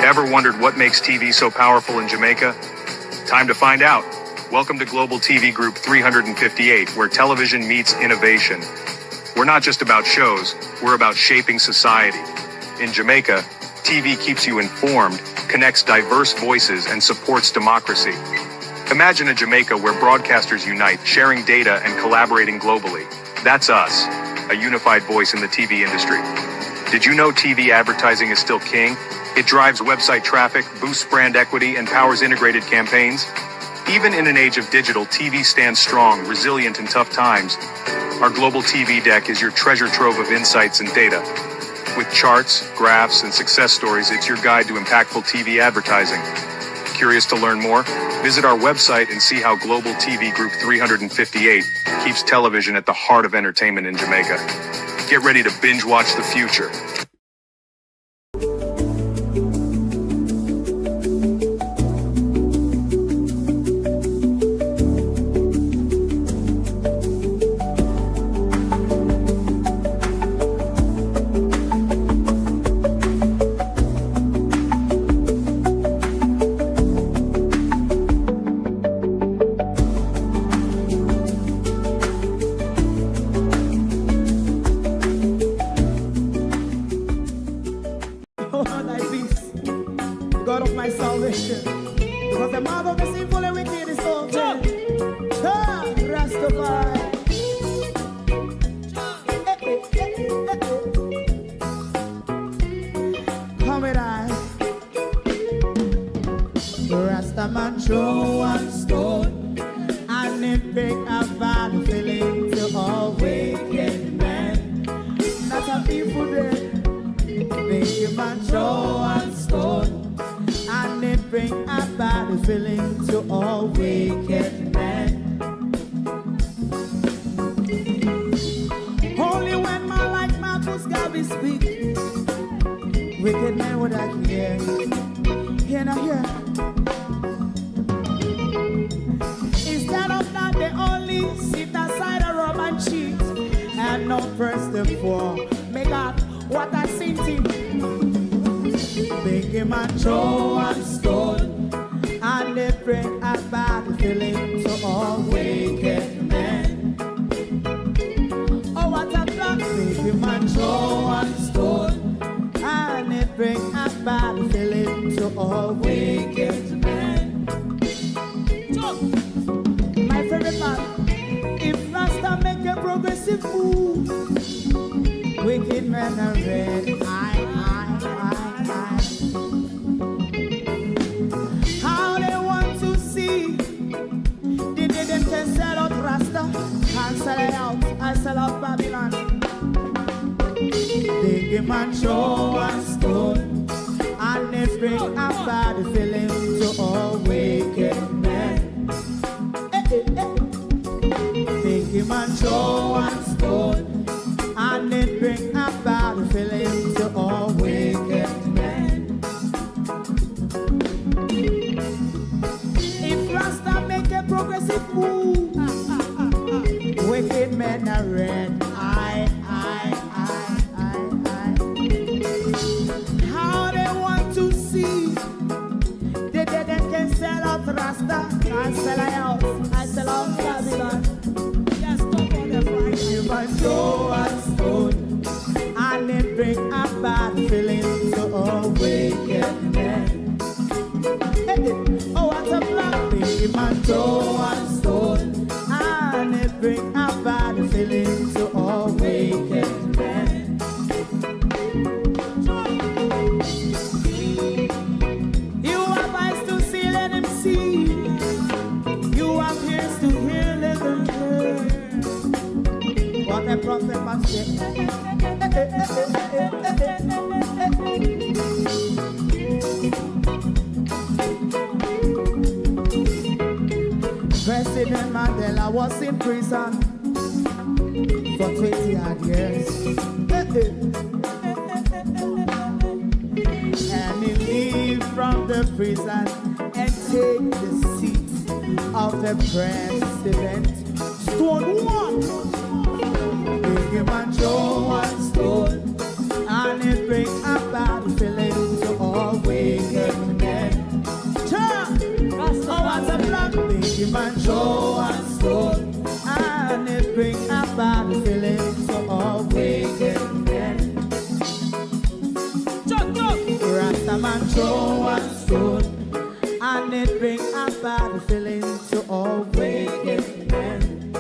Ever wondered what makes TV so powerful in Jamaica? Time to find out. Welcome to Global TV Group 358, where television meets innovation. We're not just about shows, we're about shaping society. In Jamaica, TV keeps you informed, connects diverse voices, and supports democracy. Imagine a Jamaica where broadcasters unite, sharing data and collaborating globally. That's us, a unified voice in the TV industry. Did you know TV advertising is still king? It drives website traffic, boosts brand equity, and powers integrated campaigns. Even in an age of digital, TV stands strong, resilient in tough times. Our global TV deck is your treasure trove of insights and data. With charts, graphs, and success stories, it's your guide to impactful TV advertising. Curious to learn more? Visit our website and see how Global TV Group 358 keeps television at the heart of entertainment in Jamaica. Get ready to binge watch the future. God of my salvation, because the mouth of the sinful and wicked is open. Rastafari. Come with I. Rastaman throw one stone, and it bring a bad feeling to all wicked men. That's a people day. Make a man throw one stone, and it bring a bad feeling to all wicked men. Only when man like Marcus Garvey speak, wicked men would I hear. Hear now hear. Instead of that, they only sit aside and rub and cheat, and not press the poor. Make God what I seen to. Big him and throw one stone, and they bring a bad feeling to all wicked men. Oh, what a plan! Big him and throw one stone, and they bring a bad feeling to all wicked men. My favorite part, if Rasta make a progressive move, wicked men are red. How they want to see the day them can sell out Rasta and sell it out. I sell out Babylon. They give man throw one stone, and they bring a bad feeling to all wicked men. They give man throw one stone, and it bring a bad feeling to all wicked men. If Rasta make a progressive move, wicked men are red. How they want to see the dead can sell out Rasta and sell out. I sell out Babylon. Yes, stop on the Friday. You might throw a stone, and it bring a bad feeling to all wicked men. Oh, what a black thing. You might throw a stone, and it bring a bad feeling to all wicked men. You have eyes to see, let him see. You have ears to hear, let them hear. What a prophet must say. President Mandela was in prison for 20 odd years. And he leave from the prison and take the seat of the president. Stone one. Big him and throw one stone, and it bring a bad feeling to all wicked man throw one stone, and it bring a bad feeling to all wicked men.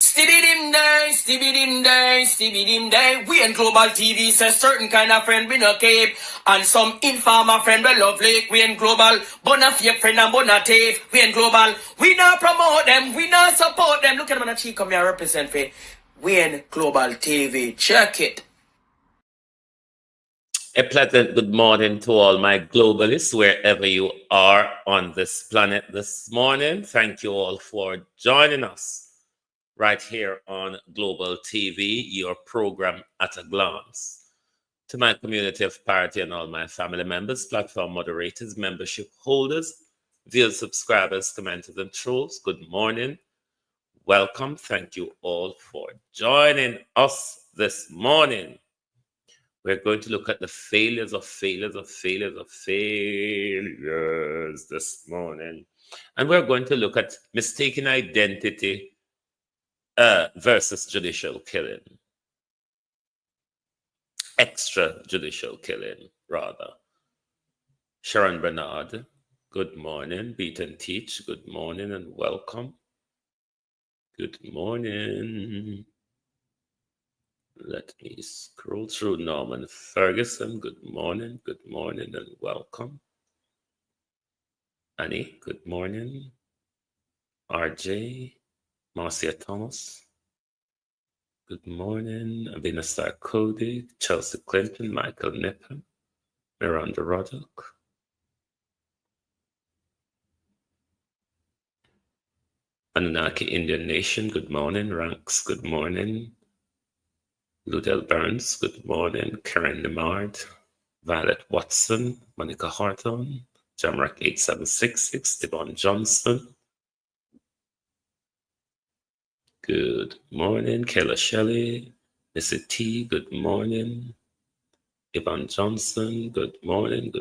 Stibbidim day, stibbidim day, stibbidim day. We in Global TV says certain kind of friend we no cape, and some informer friend we lovely. We in Global, bona fake friend and bona tape. We in Global, we not promote them, we not support them. Look at them on a cheek, come here represent for. We in Global TV, check it. A pleasant good morning to all my globalists, wherever you are on this planet this morning. Thank you all for joining us right here on Global TV, your program at a glance. To my community of parity and all my family members, platform moderators, membership holders, viewers, subscribers, commenters, and trolls, good morning. Welcome. Thank you all for joining us this morning. We're going to look at the failures this morning. And we're going to look at mistaken identity versus judicial killing. Extrajudicial killing, rather. Sharon Bernard, good morning. Beat and Teach, good morning and welcome. Good morning. Let me scroll through. Norman Ferguson, good morning and welcome. Annie, good morning. RJ, Marcia Thomas, good morning. Abinasar Cody, Chelsea Clinton, Michael Nippen, Miranda Roddock. Anunnaki Indian Nation, good morning. Ranks, good morning. Ludell Burns, good morning. Karen Nemard, Violet Watson, Monica Horton, Jamrock 8766, Devon Johnson. Good morning. Kayla Shelley, Missy T, good morning. Yvonne Johnson, good morning.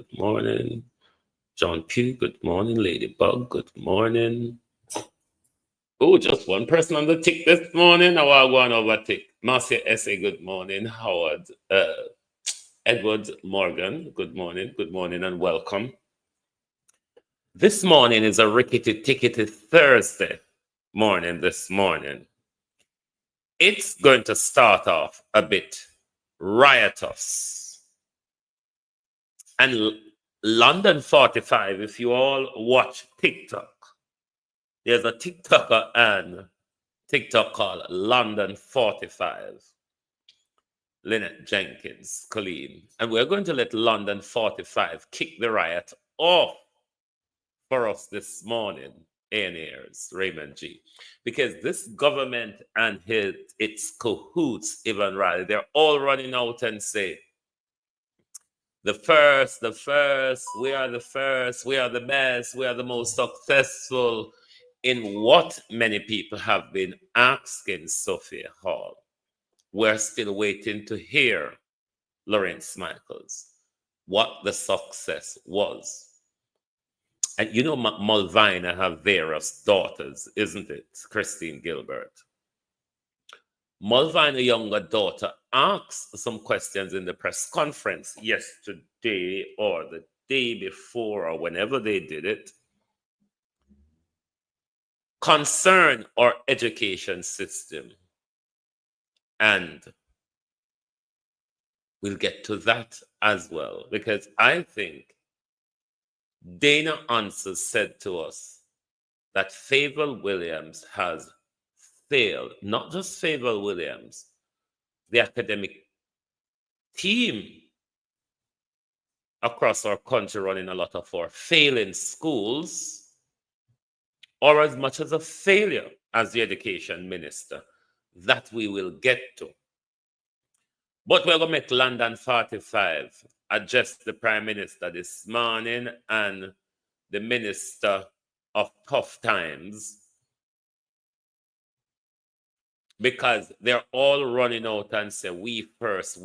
John Pugh, good morning. Ladybug, good morning. Oh, just one person on the tick this morning. Now I'll go on over tick. Marcia S.A., good morning. Howard, Edward Morgan, good morning and welcome. This morning is a rickety-tickety Thursday morning this morning. It's going to start off a bit riotous. And London 45, if you all watch TikTok, there's a TikToker and TikTok called London 45. Lynette Jenkins, Colleen. And we're going to let London 45 kick the riot off for us this morning, ANAers, Raymond G. Because this government and its cahoots, Ivan Riley, they're all running out and say, the first, we are the first, we are the best, we are the most successful in what many people have been asking Sophia Hall. We're still waiting to hear Lawrence Michaels, what the success was. And you know, Mulvina have various daughters, isn't it? Christine Gilbert. Mulvina, younger daughter, asked some questions in the press conference yesterday or the day before or whenever they did it, concern our education system. And we'll get to that as well, because I think Dana Answers said to us that Favour Williams has failed, not just Favour Williams, the academic team across our country running a lot of our failing schools, or as much as a failure as the education minister, that we will get to. But we're going to make London 45 address the Prime Minister this morning and the Minister of Tough Times, because they're all running out and say, we first.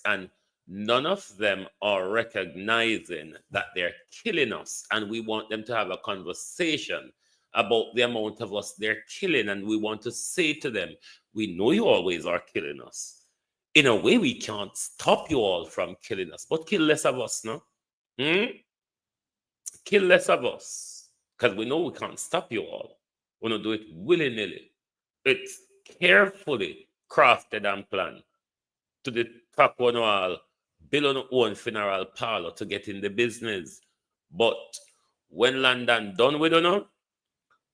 And none of them are recognizing that they're killing us. And we want them to have a conversation about the amount of us they're killing. And we want to say to them, we know you always are killing us. In a way, we can't stop you all from killing us, but kill less of us, no? Kill less of us. Because we know we can't stop you all. We don't do it willy-nilly. It's carefully crafted and planned to the top one all, build on own funeral parlor to get in the business. But when London done with we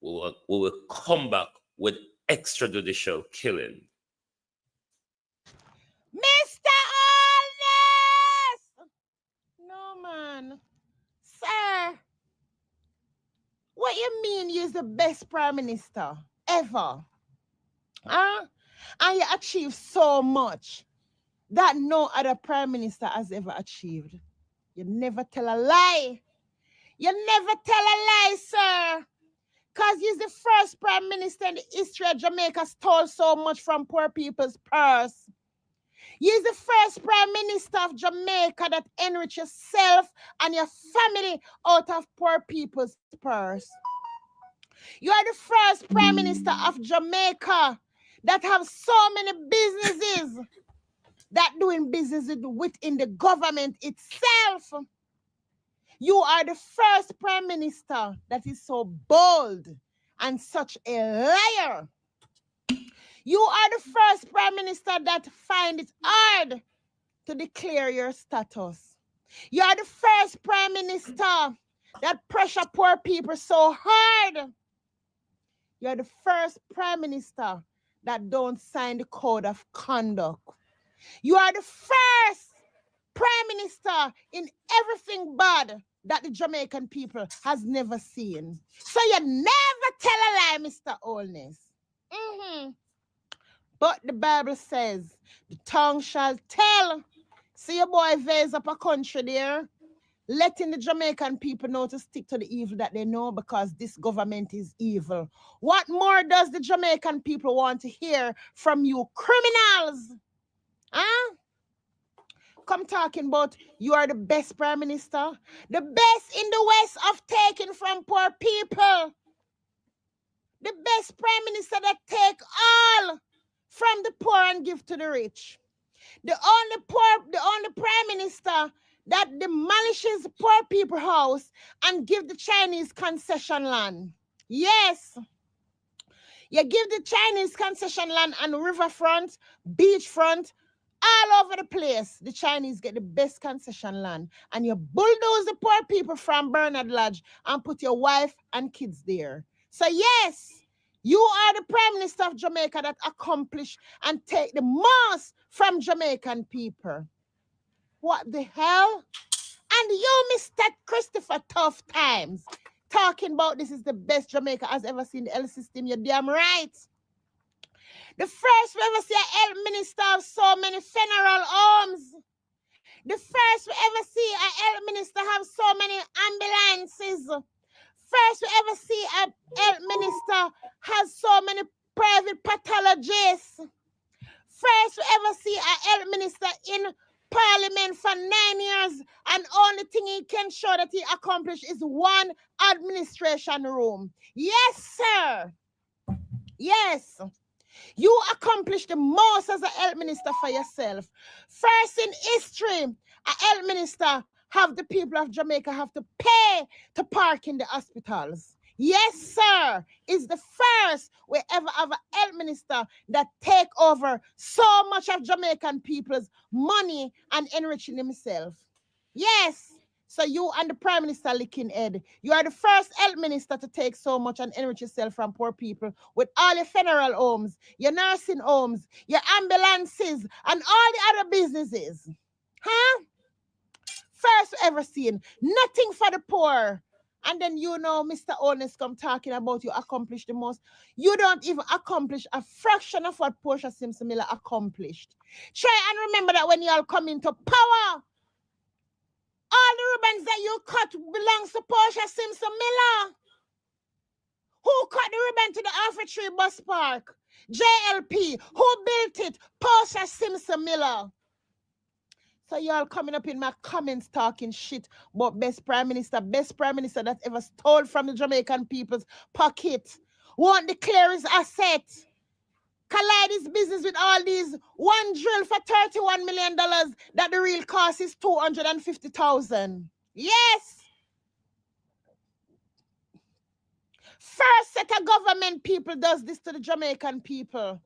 will come back with extrajudicial killing. Mr. Holness! No, man. Sir, what you mean you're the best prime minister ever? Huh? And you achieved so much that no other prime minister has ever achieved. You never tell a lie. You never tell a lie, sir. Because you're the first prime minister in the history of Jamaica stole so much from poor people's purse. You're the first prime minister of Jamaica that enrich yourself and your family out of poor people's purse. You are the first prime minister of Jamaica that have so many businesses that doing business within the government itself. You are the first prime minister that is so bold and such a liar. You are the first prime minister that find it hard to declare your status. You are the first prime minister that pressure poor people so hard. You are the first prime minister that don't sign the code of conduct. You are the first prime minister in everything bad that the Jamaican people has never seen. So you never tell a lie, Mr. Holness. But the Bible says, the tongue shall tell. See your boy Vase up a country there, letting the Jamaican people know to stick to the evil that they know because this government is evil. What more does the Jamaican people want to hear from you criminals? Huh? Come talking about you are the best prime minister, the best in the West of taking from poor people, the best prime minister that take all from the poor and give to the rich, the only prime minister that demolishes poor people's house and give the Chinese concession land. Yes. You give the Chinese concession land on riverfront, beachfront, all over the place. The Chinese get the best concession land. And you bulldoze the poor people from Bernard Lodge and put your wife and kids there. So yes, you are the Prime Minister of Jamaica that accomplish and take the most from Jamaican people. What the hell? And you, Mr. Christopher Tough Times, talking about this is the best Jamaica has ever seen the health system. You're damn right. The first we ever see a health minister of so many funeral homes. The first we ever see a health minister have so many ambulances. First we ever see a health minister has so many private pathologists. First we ever see a health minister in Parliament for 9 years, and only thing he can show that he accomplished is one administration room. Yes, sir. Yes. You accomplished the most as a health minister for yourself. First in history, a health minister have the people of Jamaica have to pay to park in the hospitals. Yes, sir. It's the first we ever have a health minister that take over so much of Jamaican people's money and enriching himself. Yes. So you and the Prime Minister licking head. You are the first health minister to take so much and enrich yourself from poor people with all your funeral homes, your nursing homes, your ambulances, and all the other businesses. Huh? First ever seen. Nothing for the poor. And then you know Mr. Holness come talking about you accomplish the most. You don't even accomplish a fraction of what Portia Simpson Miller accomplished. Try and remember that when you all come into power, all the ribbons that you cut belongs to Portia Simpson Miller. Who cut the ribbon to the Alfred Bus Park? JLP. Who built it? Portia Simpson Miller. So y'all coming up in my comments talking shit about best prime minister that ever stole from the Jamaican people's pocket. Won't declare his asset. Collide his business with all these one drill for $31 million that the real cost is $250,000. Yes. First set of government people does this to the Jamaican people.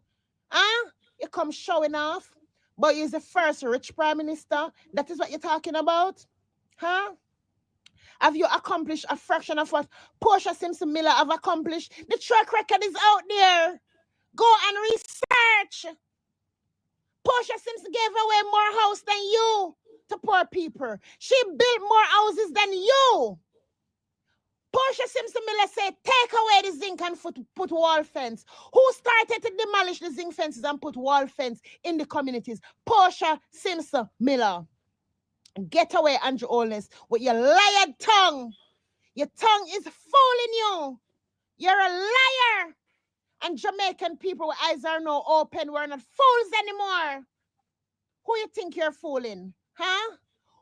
Huh? You come showing off, but you're the first rich prime minister. That is what you're talking about? Huh? Have you accomplished a fraction of what Portia Simpson Miller have accomplished? The track record is out there. Go and research. Portia Simpson gave away more house than you to poor people. She built more houses than you. Portia Simpson Miller said, take away the zinc and put wall fence. Who started to demolish the zinc fences and put wall fence in the communities? Portia Simpson Miller. Get away, Andrew Holness, with your liar tongue. Your tongue is fooling you. You're a liar. And Jamaican people with eyes are now open. We're not fools anymore. Who you think you're fooling? Huh?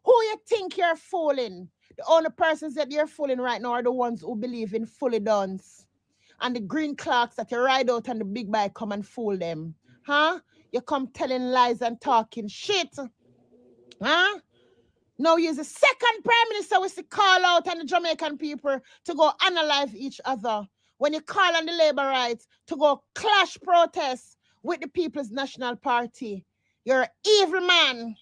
Who you think you're fooling? The only persons that you're fooling right now are the ones who believe in fully dons. And the green clerks that you ride out on the big bike come and fool them. Huh? You come telling lies and talking shit. Huh? Now you're the second prime minister we see call out on the Jamaican people to go analyze each other. When you call on the labor rights to go clash protests with the People's National Party. You're an evil man.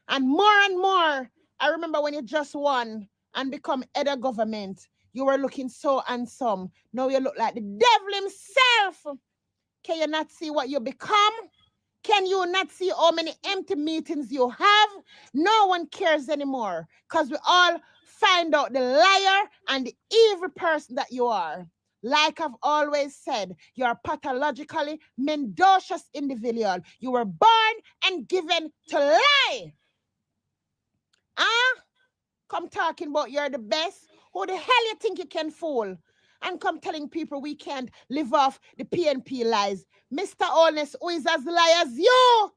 And more, I remember when you just won and become head of government, you were looking so handsome. Now you look like the devil himself. Can you not see what you become? Can you not see how many empty meetings you have? No one cares anymore because we all find out the liar and the evil person that you are. Like I've always said, you're a pathologically mendacious individual. You were born and given to lie. Huh? Come talking about you're the best. Who the hell you think you can fool? And come telling people we can't live off the PNP lies. Mr. Holness, who is as lie as you?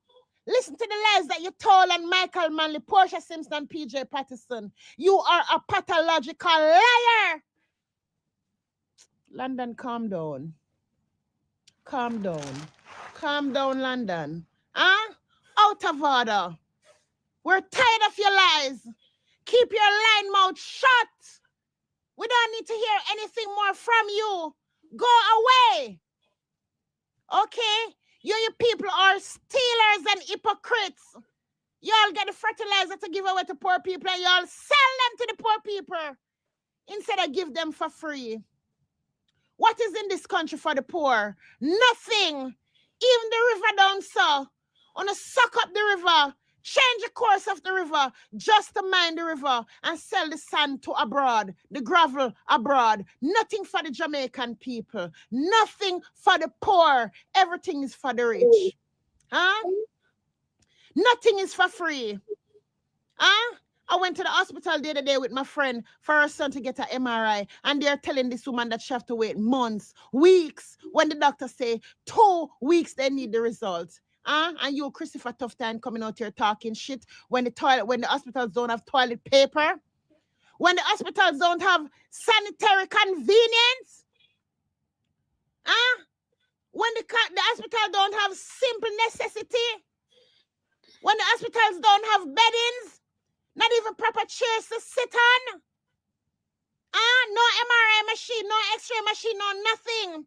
Listen to the lies that you told on Michael Manley, Portia Simpson, and PJ Patterson. You are a pathological liar. London, calm down. Calm down. Calm down, London. Huh? Out of order. We're tired of your lies. Keep your lying mouth shut. We don't need to hear anything more from you. Go away. Okay? You people are stealers and hypocrites. Y'all get the fertilizer to give away to poor people and y'all sell them to the poor people instead of give them for free. What is in this country for the poor? Nothing. Even the river down south. Wanna suck up the river. Change the course of the river just to mine the river and sell the sand to abroad, the gravel abroad. Nothing for the Jamaican people. Nothing for the poor. Everything is for the rich. Huh? Nothing is for free. Huh? I went to the hospital the other day with my friend for her son to get an MRI, and they're telling this woman that she have to wait months, weeks, when the doctor say 2 weeks they need the result. And you, Christopher Tough Time, coming out here talking shit when the hospitals don't have toilet paper, when the hospitals don't have sanitary convenience, when the hospital don't have simple necessity, when the hospitals don't have beddings, not even proper chairs to sit on, no MRI machine, no X-ray machine, no nothing,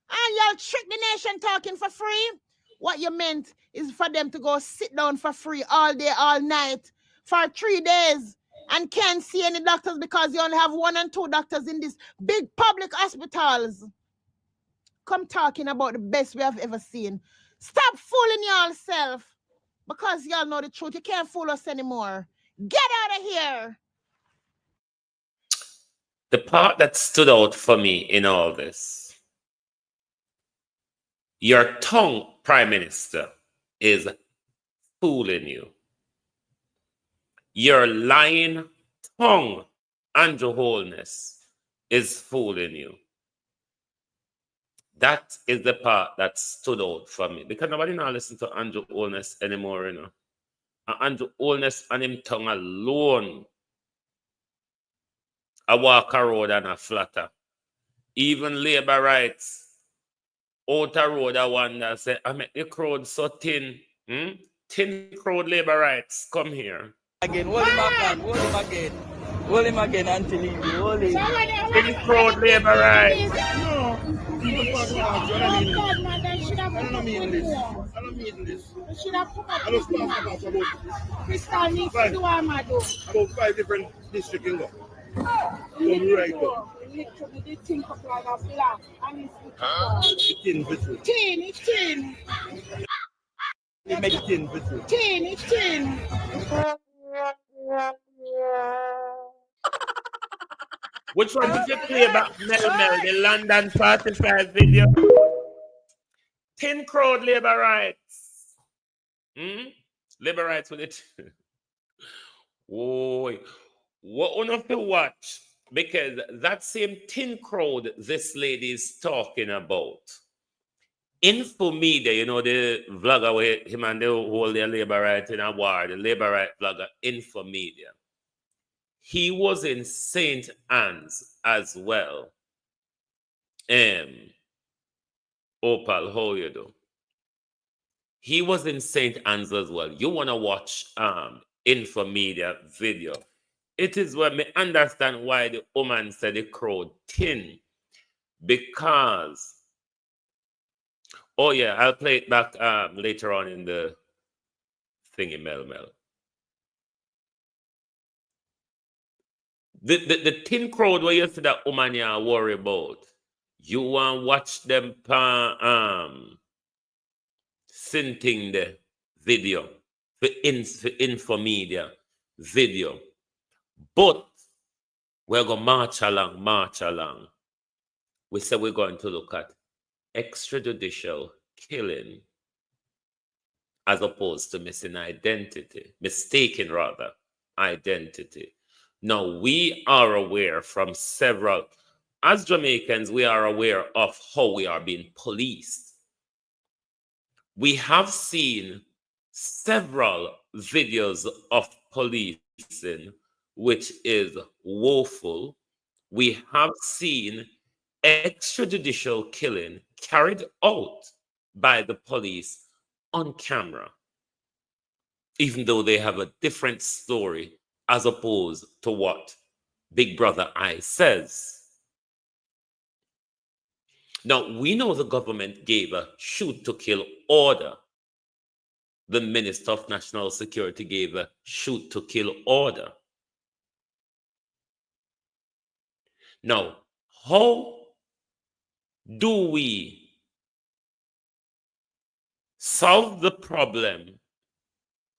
and y'all trick the nation talking for free. What you meant is for them to go sit down for free all day, all night, for 3 days, and can't see any doctors because you only have 1 and 2 doctors in these big public hospitals. Come talking about the best we have ever seen. Stop fooling yourself because y'all know the truth. You can't fool us anymore. Get out of here. The part that stood out for me in all this, your tongue, Prime Minister, is fooling you. Your lying tongue, Andrew Holness, is fooling you. That is the part that stood out for me. Because nobody now listen to Andrew Holness anymore, you know. And Andrew Holness and him tongue alone, I walk a road and a flatter. Even labor rights, out a road, I wonder, say, I make the crowd so thin. Thin crowd labor rights, come here. Again, hold him back, man. Hold him again. Hold him again until he hold him. Tin crowd labor rights. No. People talk about you. I don't mean this. I don't mean this. I don't mean this. I just talk about Crystal needs to do what I'm doing. about 5 different districts in go. Right go. Literally, they think of like a black and it's It's tin vessel. tin, it's tin. They make tin vessel. Tin, it's tin. Which one did you play about Mel Mel, the London 45 video? Tin crowd labor rights. Labor rights with it. Oh, what on have to watch? Because that same tin crowd this lady is talking about. Infomedia, you know, the vlogger where him and they hold their labor right in a war, the labor right vlogger, Infomedia. He was in St. Anne's as well. Opal, how you do? He was in St. Anne's as well. You want to watch Infomedia video. It is where me understand why the woman said the crowd thin. Because, oh yeah, I'll play it back later on in the thingy Mel. The thin crowd where you see that woman you worry about. You want to watch them synthing the video for Infomedia video. But we're going to march along. We said we're going to look at extrajudicial killing as opposed to mistaken identity. Now, we are aware from several, as Jamaicans, we are aware of how we are being policed. We have seen several videos of policing, which is woeful. We have seen extrajudicial killing carried out by the police on camera, even though they have a different story as opposed to what Big Brother I says. Now, we know the government gave a shoot to kill order. The Minister of National Security gave a shoot to kill order. Now, how do we solve the problem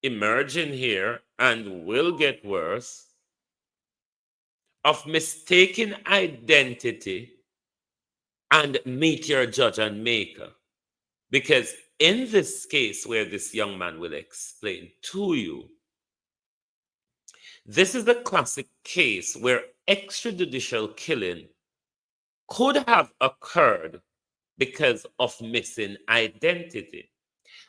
emerging here and will get worse of mistaken identity and meet your judge and maker? Because in this case where this young man will explain to you, this is the classic case where extrajudicial killing could have occurred because of missing identity.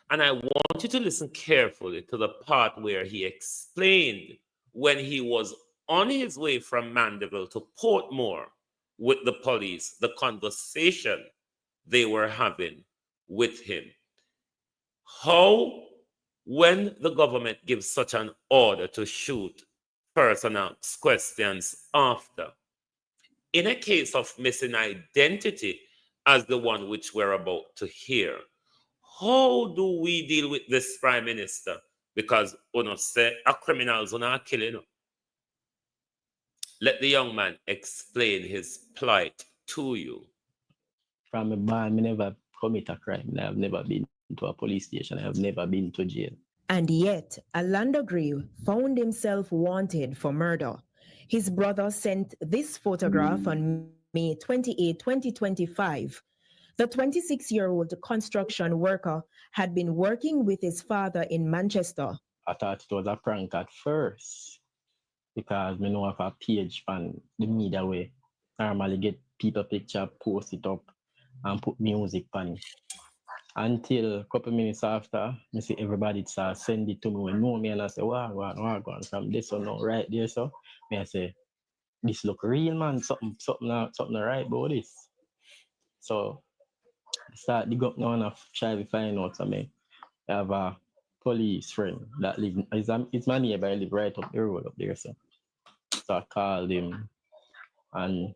And I want you to listen carefully to the part where he explained when he was on his way from Mandeville to Portmore with the police, the conversation they were having with him. How, when the government gives such an order to shoot, person asks questions after. In a case of missing identity, as the one which we're about to hear, how do we deal with this Prime Minister? Because we say a criminals are killing. Let the young man explain his plight to you. From a man, I never commit a crime. I have never been to a police station. I have never been to jail. And yet, Orlando Grieve found himself wanted for murder. His brother sent this photograph on May 28, 2025. The 26-year-old construction worker had been working with his father in Manchester. I thought it was a prank at first because I know of a page on the media where normally get people picture, post it up and put music on it. Until a couple minutes after, I see everybody start send it to me when know me and I say, wow, going from this one now, right there. So I say, this look real, man. Something right about this. So I start dig up now and I try to find out something. I have a police friend that live, it's my neighbor, I live right up the road up there. So pastor called him and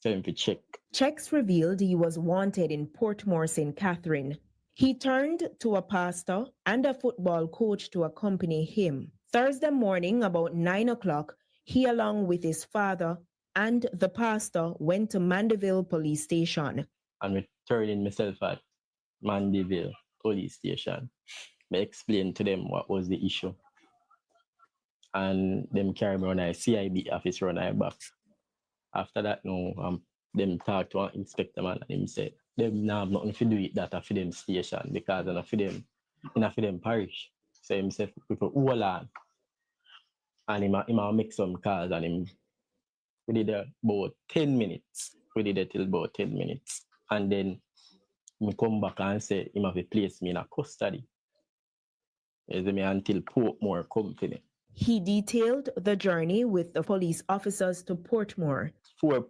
tell him to check. Checks revealed he was wanted in Portmore, St. Catherine. He turned to a pastor and a football coach to accompany him. Thursday morning, about 9 o'clock, he, along with his father and the pastor, went to Mandeville Police Station. And returning myself at Mandeville Police Station, I explained to them what was the issue. And them carry me on a CIB office run I back. After that, them talk to an inspector man and him said, them now have nothing to do with that for them station because enough for them parish. So him said, people hold on. And him make some calls and we did about 10 minutes. We did it till about 10 minutes. And then he come back and say, him have to place me in a custody. Until Portmore come to me. He detailed the journey with the police officers to Portmore. 4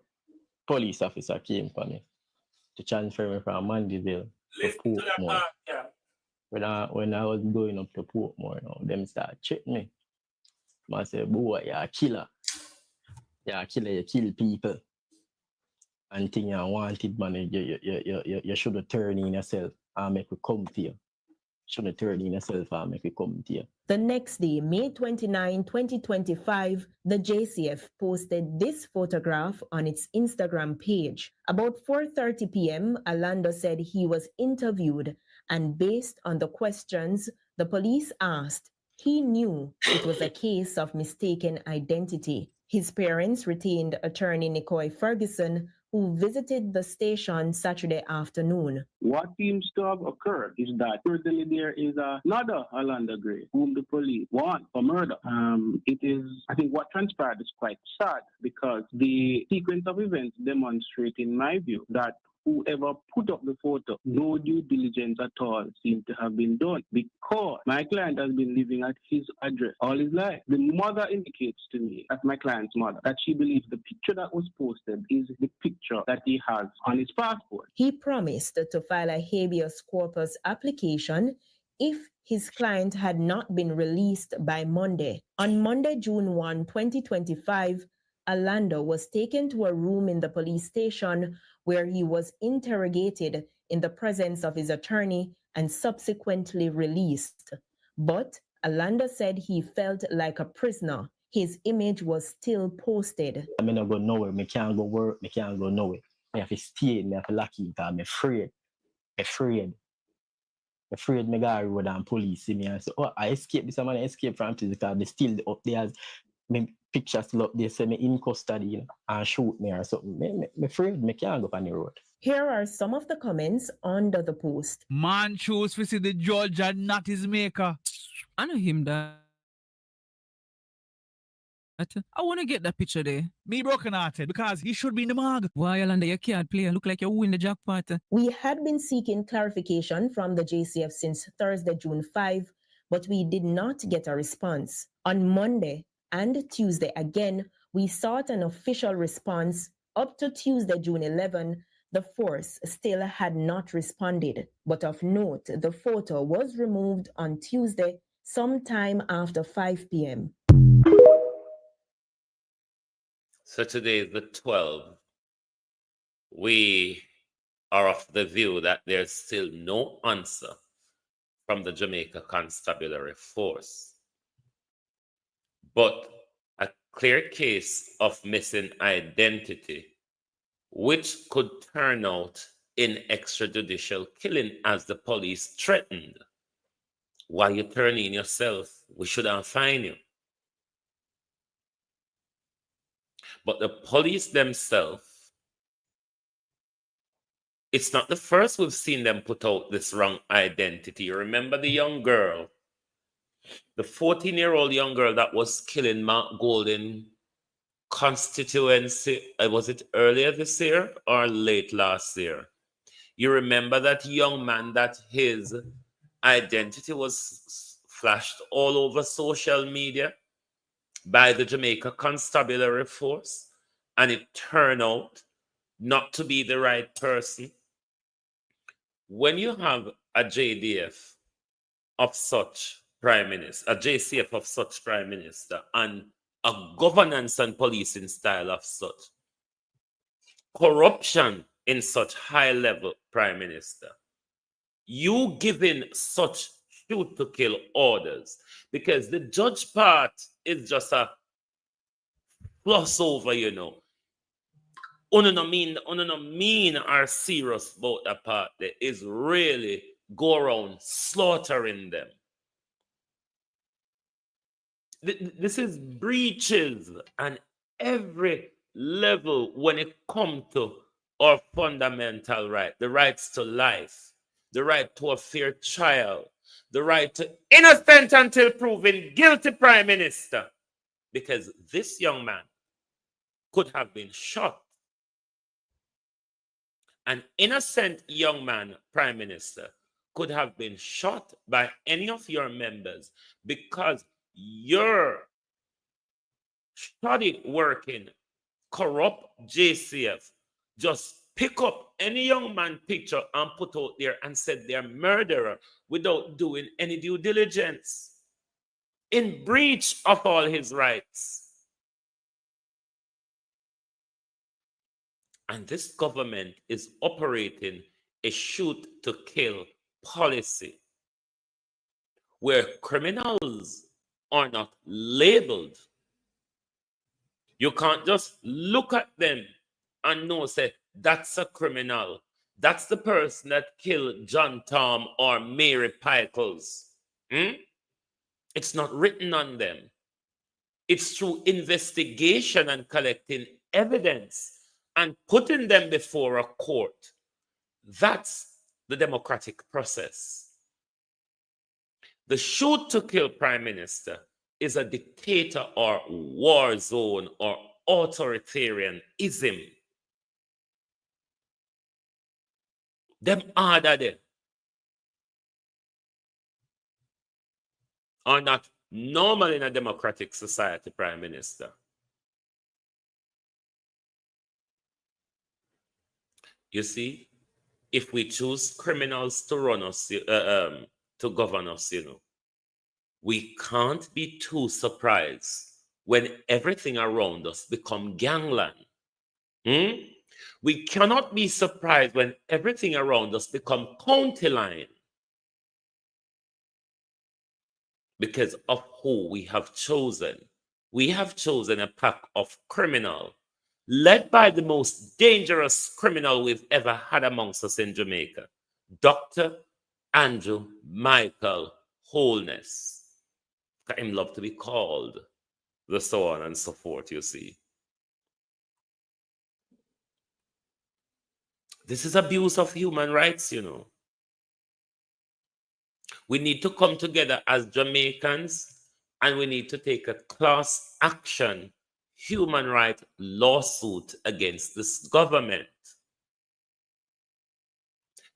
police officers came for me to transfer me from Mandeville to Portmore. When I was going up to Portmore, them start checking me. I said, boy, you're a killer. You're a killer, you kill people. And thing you wanted, man, you should have turned in yourself and make me come to you. Shouldn't turn in yourself and make me come to you. The next day, May 29, 2025, the JCF posted this photograph on its Instagram page. About 4:30 p.m., Alando said he was interviewed, and based on the questions the police asked, he knew it was a case of mistaken identity. His parents retained attorney Nicoy Ferguson, who visited the station Saturday afternoon. What seems to have occurred is that certainly there is another Alanda Gray whom the police want for murder. I think what transpired is quite sad because the sequence of events demonstrate, in my view, that whoever put up the photo, no due diligence at all seemed to have been done because my client has been living at his address all his life. The mother indicates to me, that's my client's mother, that she believes the picture that was posted is the picture that he has on his passport. He promised to file a habeas corpus application if his client had not been released by Monday. On Monday, June 1, 2025, Alando was taken to a room in the police station where he was interrogated in the presence of his attorney and subsequently released. But Alando said he felt like a prisoner. His image was still posted. I'm not go nowhere. I can't go work. I can't go nowhere. I have to stay. I have to lock in because I'm afraid. Afraid me go road and police see me and say, oh, I escaped this man, I escaped from prison because they still up there. My pictures still up there, say me in custody and shoot me or something. I'm afraid me can't go on the road. Here are some of the comments under the post. Man chose to see the judge and not his maker. I know him that. I want to get that picture there. Me broken-hearted because he should be in the mag. Why, Yolanda, you can't play. Look like you win the jackpot. We had been seeking clarification from the JCF since Thursday, June 5, but we did not get a response. On Monday and Tuesday again, we sought an official response. Up to Tuesday, June 11, the force still had not responded. But of note, the photo was removed on Tuesday, sometime after 5 p.m. So today is the 12th. We are of the view that there's still no answer from the Jamaica Constabulary Force. But a clear case of missing identity, which could turn out in extrajudicial killing as the police threatened. While you turn in yourself, we shouldn't find you. But the police themselves, it's not the first we've seen them put out this wrong identity. You remember the young girl, the 14-year-old young girl that was killing Mark Golden constituency, was it earlier this year or late last year? You remember that young man that his identity was flashed all over social media by the Jamaica Constabulary Force, and it turned out not to be the right person. When you have a JDF of such prime minister, a JCF of such prime minister, and a governance and policing style of such corruption in such high level, Prime Minister. You giving such shoot to kill orders, because the judge part is just a plus over, you know. Uno no mean are serious about that part. There is really go around slaughtering them. This is breaches on every level when it comes to our fundamental right, the rights to life, the right to a fair trial, the right to innocent until proven guilty, Prime Minister. Because this young man could have been shot. An innocent young man, Prime Minister, could have been shot by any of your members because your studied working corrupt JCF just pick up any young man picture and put out there and said they're murderer without doing any due diligence, in breach of all his rights. And this government is operating a shoot to kill policy where criminals are not labeled. You can't just look at them and know, say, that's a criminal. That's the person that killed John Tom or Mary Pickles. It's not written on them. It's through investigation and collecting evidence and putting them before a court. That's the democratic process. The shoot to kill Prime Minister is a dictator or war zone or authoritarianism. Them order there are not normal in a democratic society, Prime Minister. You see, if we choose criminals to run us, to govern us, you know, we can't be too surprised when everything around us become gangland. We cannot be surprised when everything around us become county line, because of who we have chosen. We have chosen a pack of criminals led by the most dangerous criminal we've ever had amongst us in Jamaica, Dr. Andrew Michael Holness. Him love to be called the so on and so forth, you see. This is abuse of human rights, you know. We need to come together as Jamaicans and we need to take a class action human rights lawsuit against this government.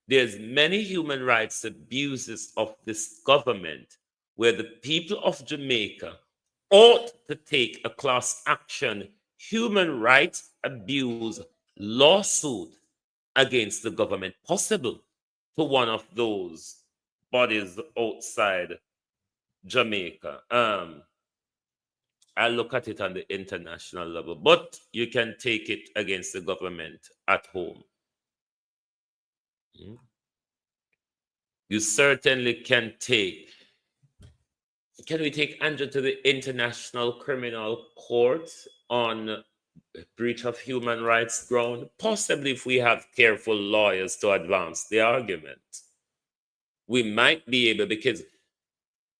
There's many human rights abuses of this government where the people of Jamaica ought to take a class action human rights abuse lawsuit against the government, possible to one of those bodies outside Jamaica. I look at it on the international level, but you can take it against the government at home. You certainly can take. Can we take Andrew to the International Criminal Court on breach of human rights ground? Possibly, if we have careful lawyers to advance the argument. We might be able, because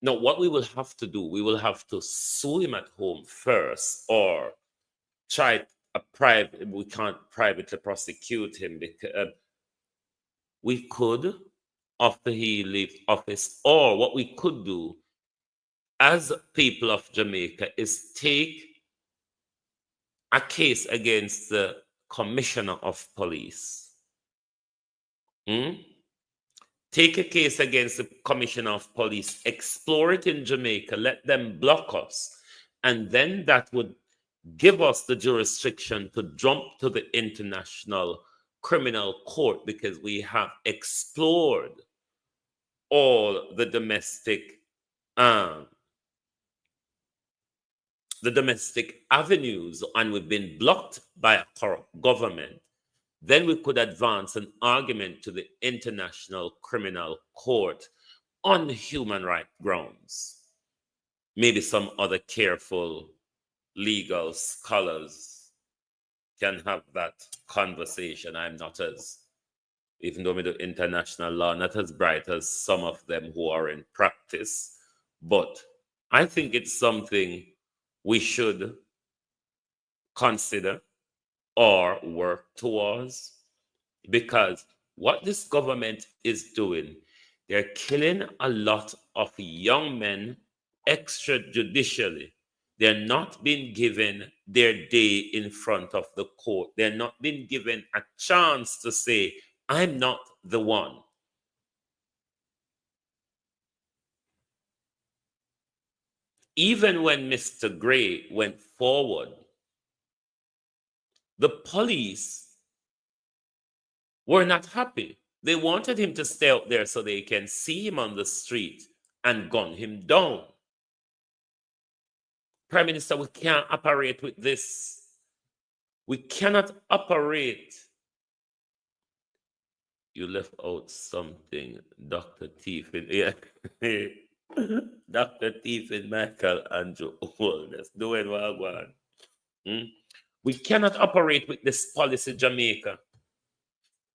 now what we will have to do, we will have to sue him at home first, or try a private. We can't privately prosecute him because we could, after he leaves office, or what we could do as people of Jamaica is take a case against the commissioner of police. Take a case against the commissioner of police, explore it in Jamaica, let them block us, and then that would give us the jurisdiction to jump to the International Criminal Court, because we have explored all the domestic the domestic avenues and we've been blocked by a corrupt government, then we could advance an argument to the International Criminal Court on human rights grounds. Maybe some other careful legal scholars can have that conversation. I'm not as, even though we do international law, not as bright as some of them who are in practice, but I think it's something we should consider or work towards, because what this government is doing, they're killing a lot of young men extrajudicially. They're not being given their day in front of the court. They're not being given a chance to say, I'm not the one. Even when Mr. Gray went forward, the police were not happy. They wanted him to stay out there so they can see him on the street and gun him down. Prime Minister, we can't operate with this. We cannot operate. You left out something, Dr. Tiefin. Yeah. Dr. Tiefin, Michael, Andrew, Holness, doing what I want. We cannot operate with this policy, Jamaica.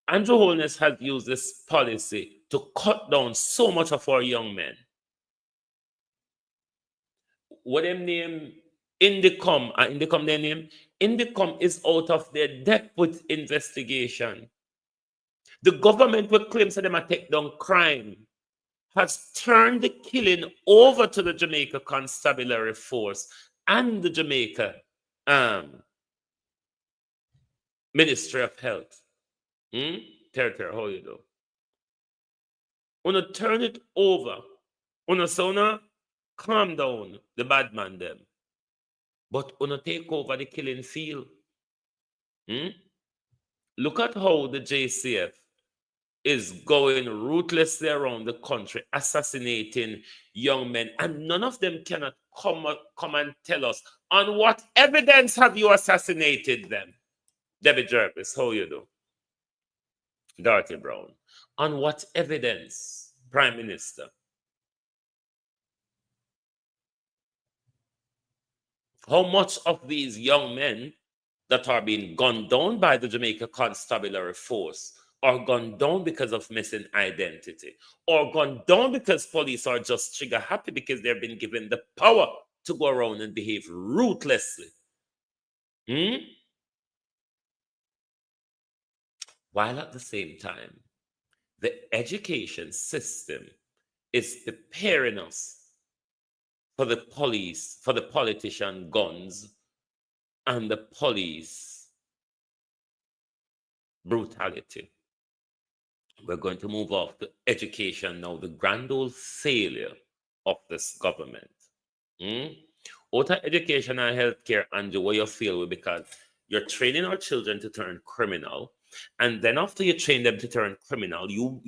Andrew Holness has used this policy to cut down so much of our young men. What them name Indicom, Indicom their name? Indicom is out of their depth with investigation. The government will claim that they take down crime has turned the killing over to the Jamaica Constabulary Force and the Jamaica Ministry of Health. Territory, how you do? Wanna turn it over. Wanna calm down the bad man them. But wanna take over the killing field. Look at how the JCF is going ruthlessly around the country, assassinating young men, and none of them cannot come and tell us on what evidence have you assassinated them. Debbie Jervis, how you do? Dorothy Brown, on what evidence, Prime Minister? How much of these young men that are being gunned down by the Jamaica Constabulary Force are gunned down because of missing identity, or gunned down because police are just trigger happy because they've been given the power to go around and behave ruthlessly? While at the same time, the education system is preparing us for the police, for the politician guns and the police brutality. We're going to move off to education now, the grand old failure of this government. Out of education and healthcare, Andrew, what you feel with, because you're training our children to turn criminal, and then after you train them to turn criminal, you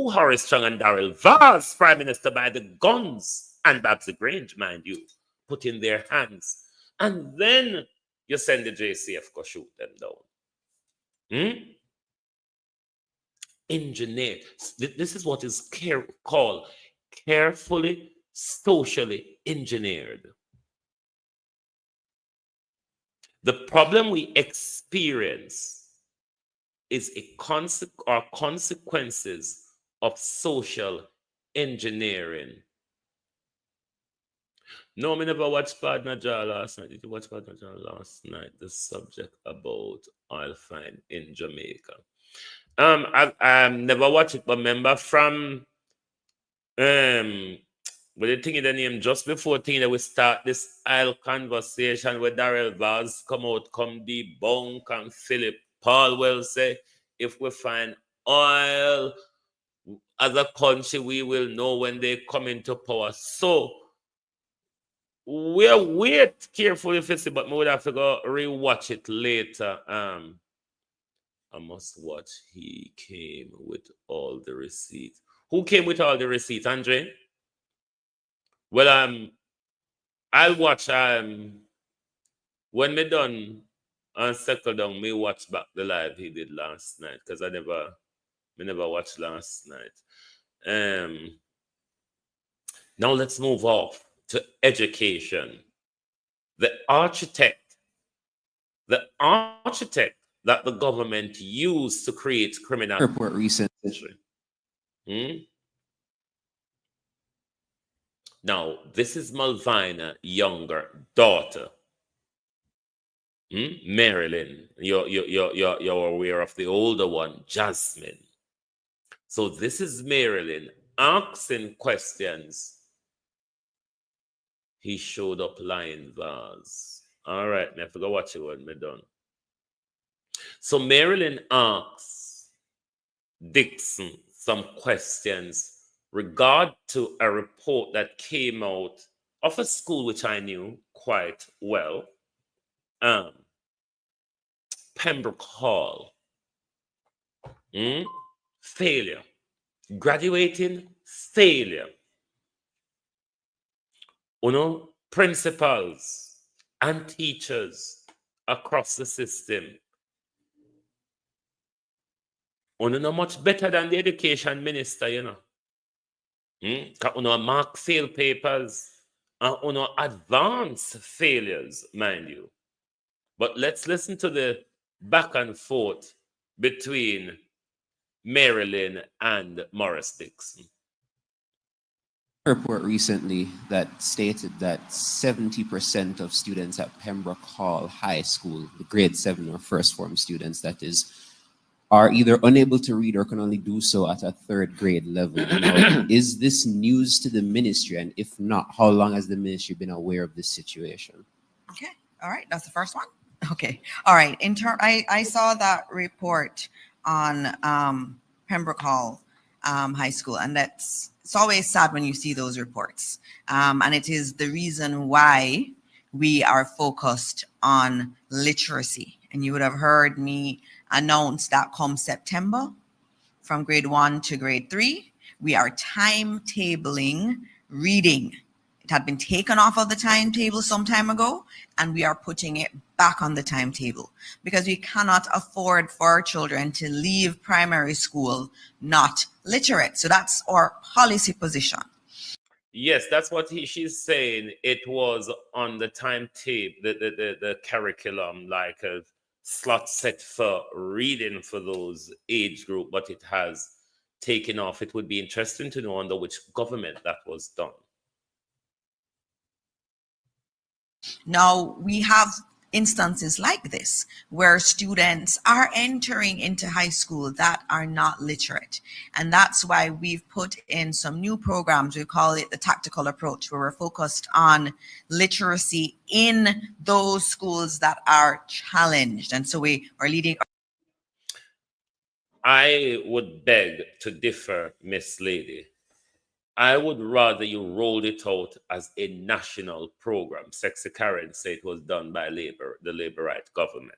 Horace Strong and Darrell Vaz, Prime Minister, by the guns, and Babsy Grange, mind you, put in their hands, and then you send the JCF go shoot them down. Engineered. This is what is called carefully, socially engineered. The problem we experience is consequences of social engineering. No, I never watched Partner Jar last night. Did you watch Partner Jar last night? The subject about oil find in Jamaica. I never watched it, but remember from what the thing in the name just before thing that we start this oil conversation where Darrell Vaz come debunk, and Philip Paul will say, if we find oil as a country, we will know when they come into power. So we'll wait carefully if it's, but we would have to go rewatch it later. I must watch. He came with all the receipts. Who came with all the receipts, Andre? Well, I'll watch when me done and settle down, me watch back the live he did last night because me never watched last night. Now let's move off to education. The architect that the government used to create criminal report recently. Now, this is Malvina younger daughter. Marilyn, you're aware of the older one, Jasmine. So this is Marilyn asking questions. He showed up lying vase. All right, I forgot what you when me done. So Marilyn asks Dixon some questions regard to a report that came out of a school which I knew quite well, Pembroke Hall. Failure. Graduating failure. Principals and teachers across the system. Not much better than the education minister, mark fail papers and advanced failures, mind you. But let's listen to the back and forth between Marilyn and Morris Dixon. Report recently that stated that 70% of students at Pembroke Hall High School, the grade 7 or first form students, that is, are either unable to read or can only do so at a third grade level. Now, is this news to the ministry? And if not, how long has the ministry been aware of this situation? Okay. All right. That's the first one. Okay. All right. I saw that report on Pembroke Hall High School, and it's always sad when you see those reports. And it is the reason why we are focused on literacy. And you would have heard me announce that come September, from grade 1 to grade 3, we are timetabling reading. It had been taken off of the timetable some time ago, and we are putting it back on the timetable because we cannot afford for our children to leave primary school not literate. So that's our policy position. Yes, that's what she's saying. It was on the timetable, the curriculum, like a slot set for reading for those age group, but it has taken off. It would be interesting to know under which government that was done. Now, we have instances like this where students are entering into high school that are not literate. And that's why we've put in some new programs. We call it the tactical approach, where we're focused on literacy in those schools that are challenged. And so we are leading. I would beg to differ, Miss Lady. I would rather you rolled it out as a national program. Sexy Karen said it was done by the Labourite government.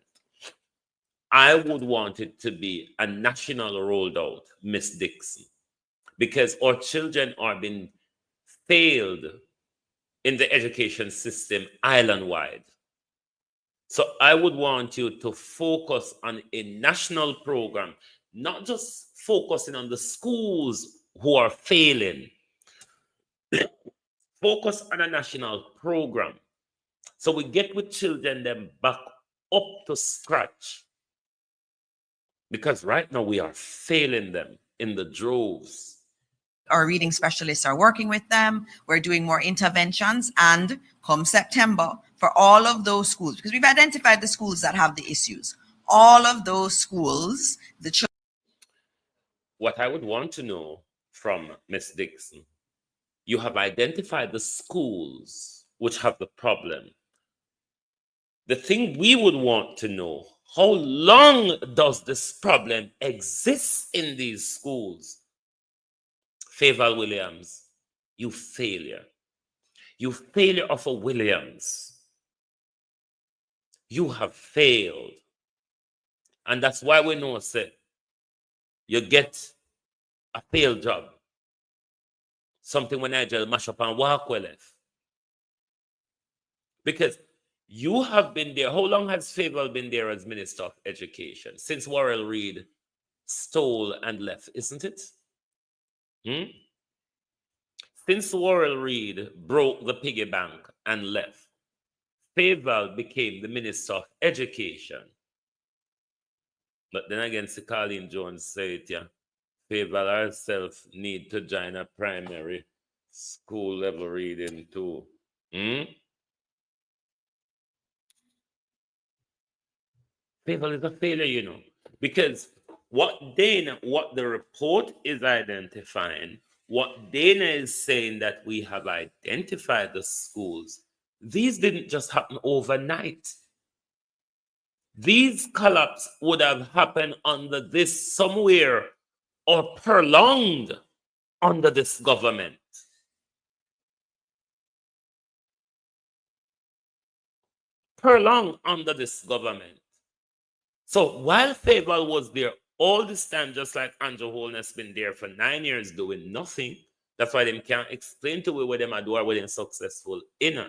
I would want it to be a national rolled out, Miss Dixon, because our children are being failed in the education system island-wide. So I would want you to focus on a national program, not just focusing on the schools who are failing. Focus on a national program. So we get with children them back up to scratch. Because right now we are failing them in the droves. Our reading specialists are working with them. We're doing more interventions. And come September, for all of those schools, because we've identified the schools that have the issues, all of those schools, what I would want to know from Ms. Dixon, you have identified the schools which have the problem. The thing we would want to know, how long does this problem exist in these schools? Faval Williams, you failure. You failure of a Williams. You have failed. And that's why we know, say, you get a failed job. Something when Nigel mash up and walk well left. Because You have been there. How long has Favor been there as Minister of Education? Since Worrell Reed stole and left, isn't it? Since Worrell Reed broke the piggy bank and left, Favor became the Minister of Education. But then again, Colleen Jones said, yeah, Favor herself need to join a primary school level reading too. Favor is a failure, you know, because what the report is identifying, what Dana is saying that we have identified the schools, these didn't just happen overnight. These collapse would have happened under this somewhere or prolonged under this government. Prolonged under this government. So while Favor was there all this time, just like Andrew Holness been there for 9 years doing nothing, that's why they can't explain to me what them are doing, what they're successful in.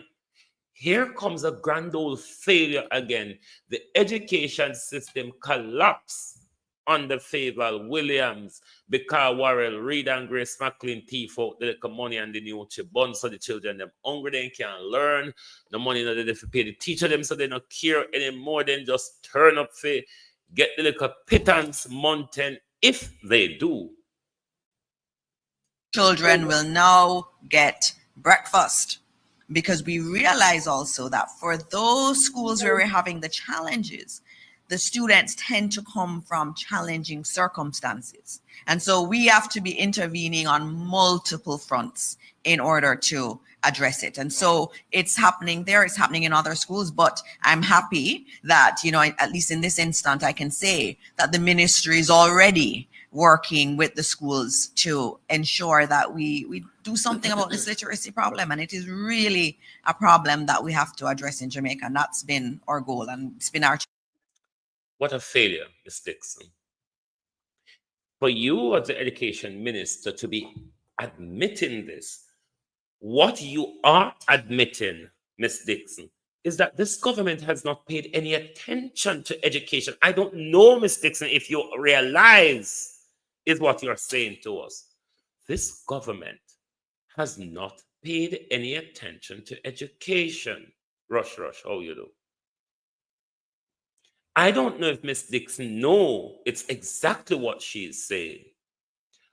Here comes a grand old failure again. The education system collapsed under Favor Williams because Worrell Reed and Grace McLean thief out the little money and the new chibon, so the children them hungry, they can't learn. The money that they pay the teacher them, so they don't care anymore than just turn up for get the little pittance mountain if they do. Children will now get breakfast, because we realize also that for those schools where we're having the challenges, the students tend to come from challenging circumstances. And so we have to be intervening on multiple fronts in order to address it. And so it's happening there, it's happening in other schools, but I'm happy that, you know, at least in this instant, I can say that the ministry is already working with the schools to ensure that we do something about this literacy problem. And it is really a problem that we have to address in Jamaica. And that's been our goal, and it's been our... What a failure, Ms. Dixon. For you as the education minister to be admitting this, what you are admitting, Ms. Dixon, is that this government has not paid any attention to education. I don't know, Ms. Dixon, if you realize is what you're saying to us. This government has not paid any attention to education. Rush, how you do? I don't know if Ms. Dixon knows it's exactly what she's saying,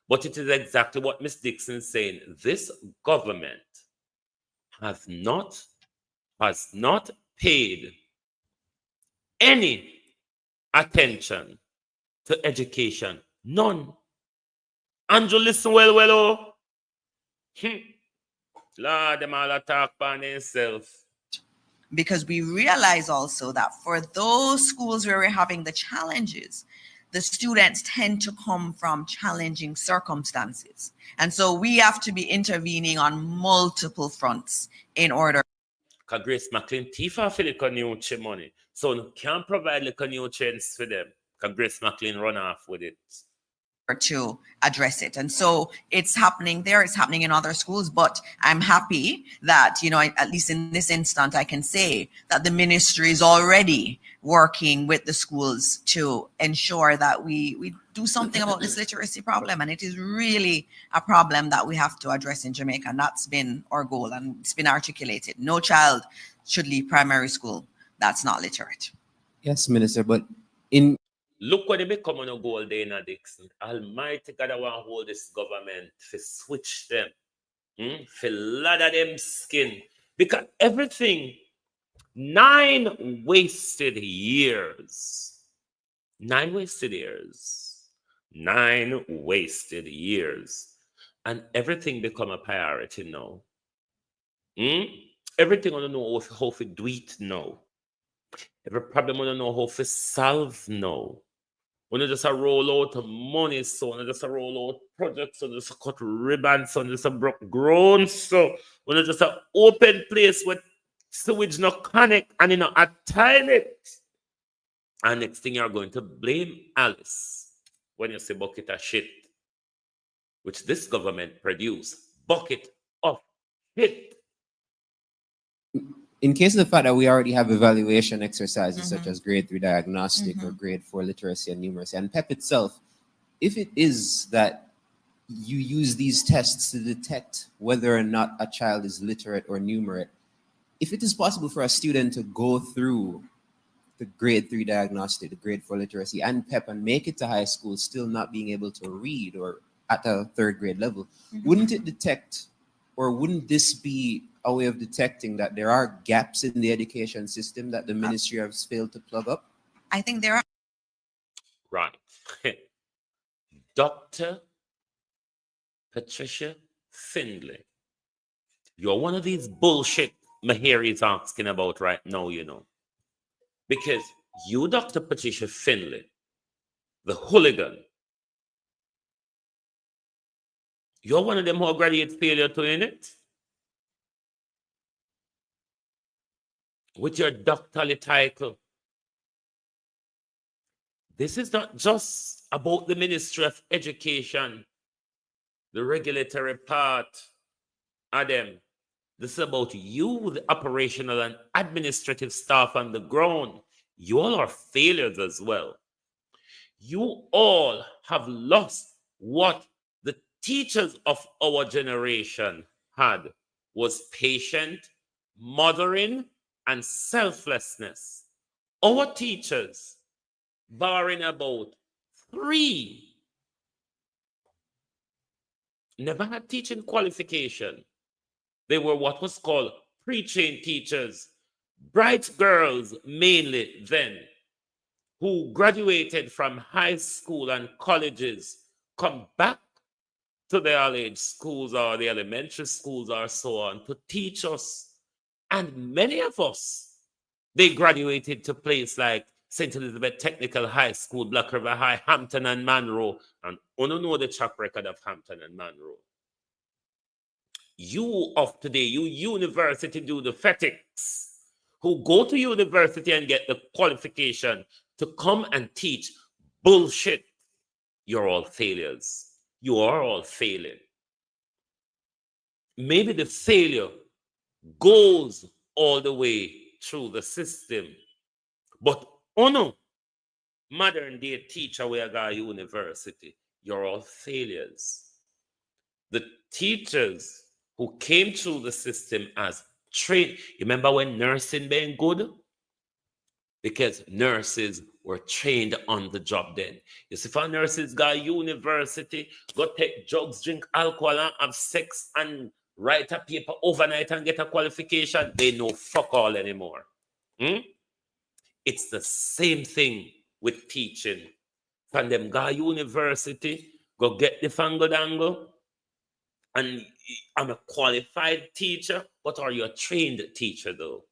but it is exactly what Ms. Dixon is saying. This government has not paid any attention to education. None. Andrew, listen well, oh. Lord, them all talk by themselves. Because we realize also that for those schools where we're having the challenges, the students tend to come from challenging circumstances. And so we have to be intervening on multiple fronts in order. Because Grace McLean Tifa for the nutrient money. So you can't provide the nutrients for them. Because Grace McLean run off with it. To address it. And so it's happening there, it's happening in other schools, but I'm happy that, you know, at least in this instant, I can say that the ministry is already working with the schools to ensure that we do something about this literacy problem. And it is really a problem that we have to address in Jamaica. And that's been our goal, and it's been articulated. No child should leave primary school that's not literate. Yes, Minister, but in... Look what they become on a goal, Dana Dixon. Almighty God, I want to hold this government to switch them, for ladder them skin. Because everything, 9 wasted years. 9 wasted years. 9 wasted years. And everything become a priority now. Everything I don't know how to do it now. Every problem I don't know how to solve now. When you just a roll out money, so when you just a roll out projects, so just a cut ribbons, so just a broke ground, so when you just a open place with sewage no connect and you know a toilet. And next thing you're going to blame Alice when you say bucket of shit, which this government produced. Bucket of shit. in case of the fact that we already have evaluation exercises such as grade 3 diagnostic or grade 4 literacy and numeracy, and PEP itself, if it is that you use these tests to detect whether or not a child is literate or numerate, if it is possible for a student to go through the grade 3 diagnostic, the grade 4 literacy, and PEP and make it to high school still not being able to read or at a third grade level, wouldn't it detect, or wouldn't this be a way of detecting that there are gaps in the education system that the ministry has failed to plug up? I think there are. Right. Dr. Patricia Findlay, you're one of these bullshit Mahiri is asking about right now, you know. Because you, Dr. Patricia Findlay, the hooligan, you're one of them who graduate failure to in it. With your doctorate title. This is not just about the Ministry of Education, the regulatory part of them. This is about you, the operational and administrative staff on the ground. You all are failures as well. You all have lost what the teachers of our generation had, was patient, mothering, and selflessness. Our teachers, barring about 3, never had teaching qualification. They were what was called pre-trained teachers, bright girls mainly then, who graduated from high school and colleges, come back to the early age schools or the elementary schools or so on to teach us. And many of us, they graduated to places like St. Elizabeth Technical High School, Black River High, Hampton and Monroe. And you don't know the track record of Hampton and Monroe. You of today, you university do the fetics, who go to university and get the qualification to come and teach bullshit, you're all failures. You are all failing. Maybe the failure goes all the way through the system, but modern day teacher we are university, you're all failures. The teachers who came through the system as trained, remember when nursing being good? Because nurses were trained on the job then. You see, if a nurses got university, go take drugs, drink alcohol, and have sex, and write a paper overnight and get a qualification, they know fuck all anymore. It's the same thing with teaching. From them go university, go get the fango-dango, and I'm a qualified teacher, but are you a trained teacher though?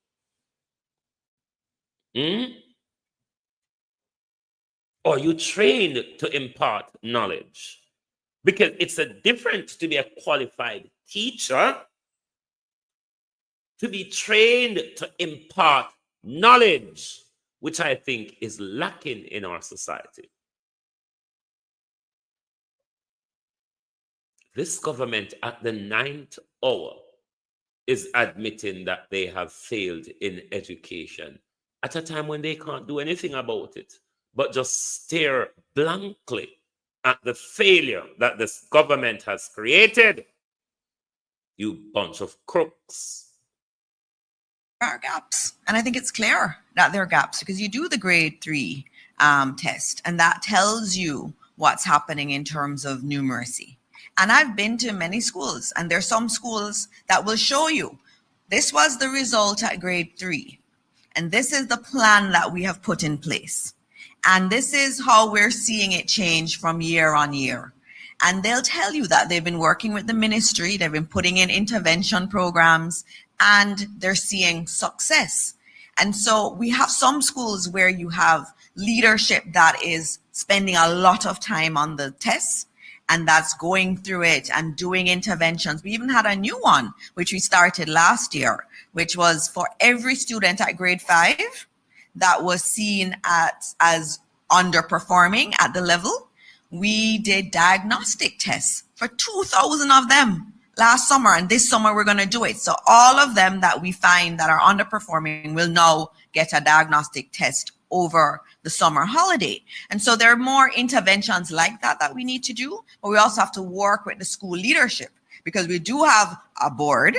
Are you trained to impart knowledge? Because it's a difference to be a qualified teacher, to be trained to impart knowledge, which I think is lacking in our society. This government at the 9th hour is admitting that they have failed in education at a time when they can't do anything about it, but just stare blankly at the failure that this government has created. You bunch of crooks. There are gaps. And I think it's clear that there are gaps because you do the grade 3 test, and that tells you what's happening in terms of numeracy. And I've been to many schools, and there's some schools that will show you this was the result at grade 3. And this is the plan that we have put in place. And this is how we're seeing it change from year on year. And they'll tell you that they've been working with the ministry, they've been putting in intervention programs, and they're seeing success. And so we have some schools where you have leadership that is spending a lot of time on the tests, and that's going through it and doing interventions. We even had a new one, which we started last year, which was for every student at grade 5 that was seen as underperforming at the level. We did diagnostic tests for 2,000 of them last summer, and this summer we're going to do it. So all of them that we find that are underperforming will now get a diagnostic test over the summer holiday. And so there are more interventions like that that we need to do, but we also have to work with the school leadership, because we do have a board,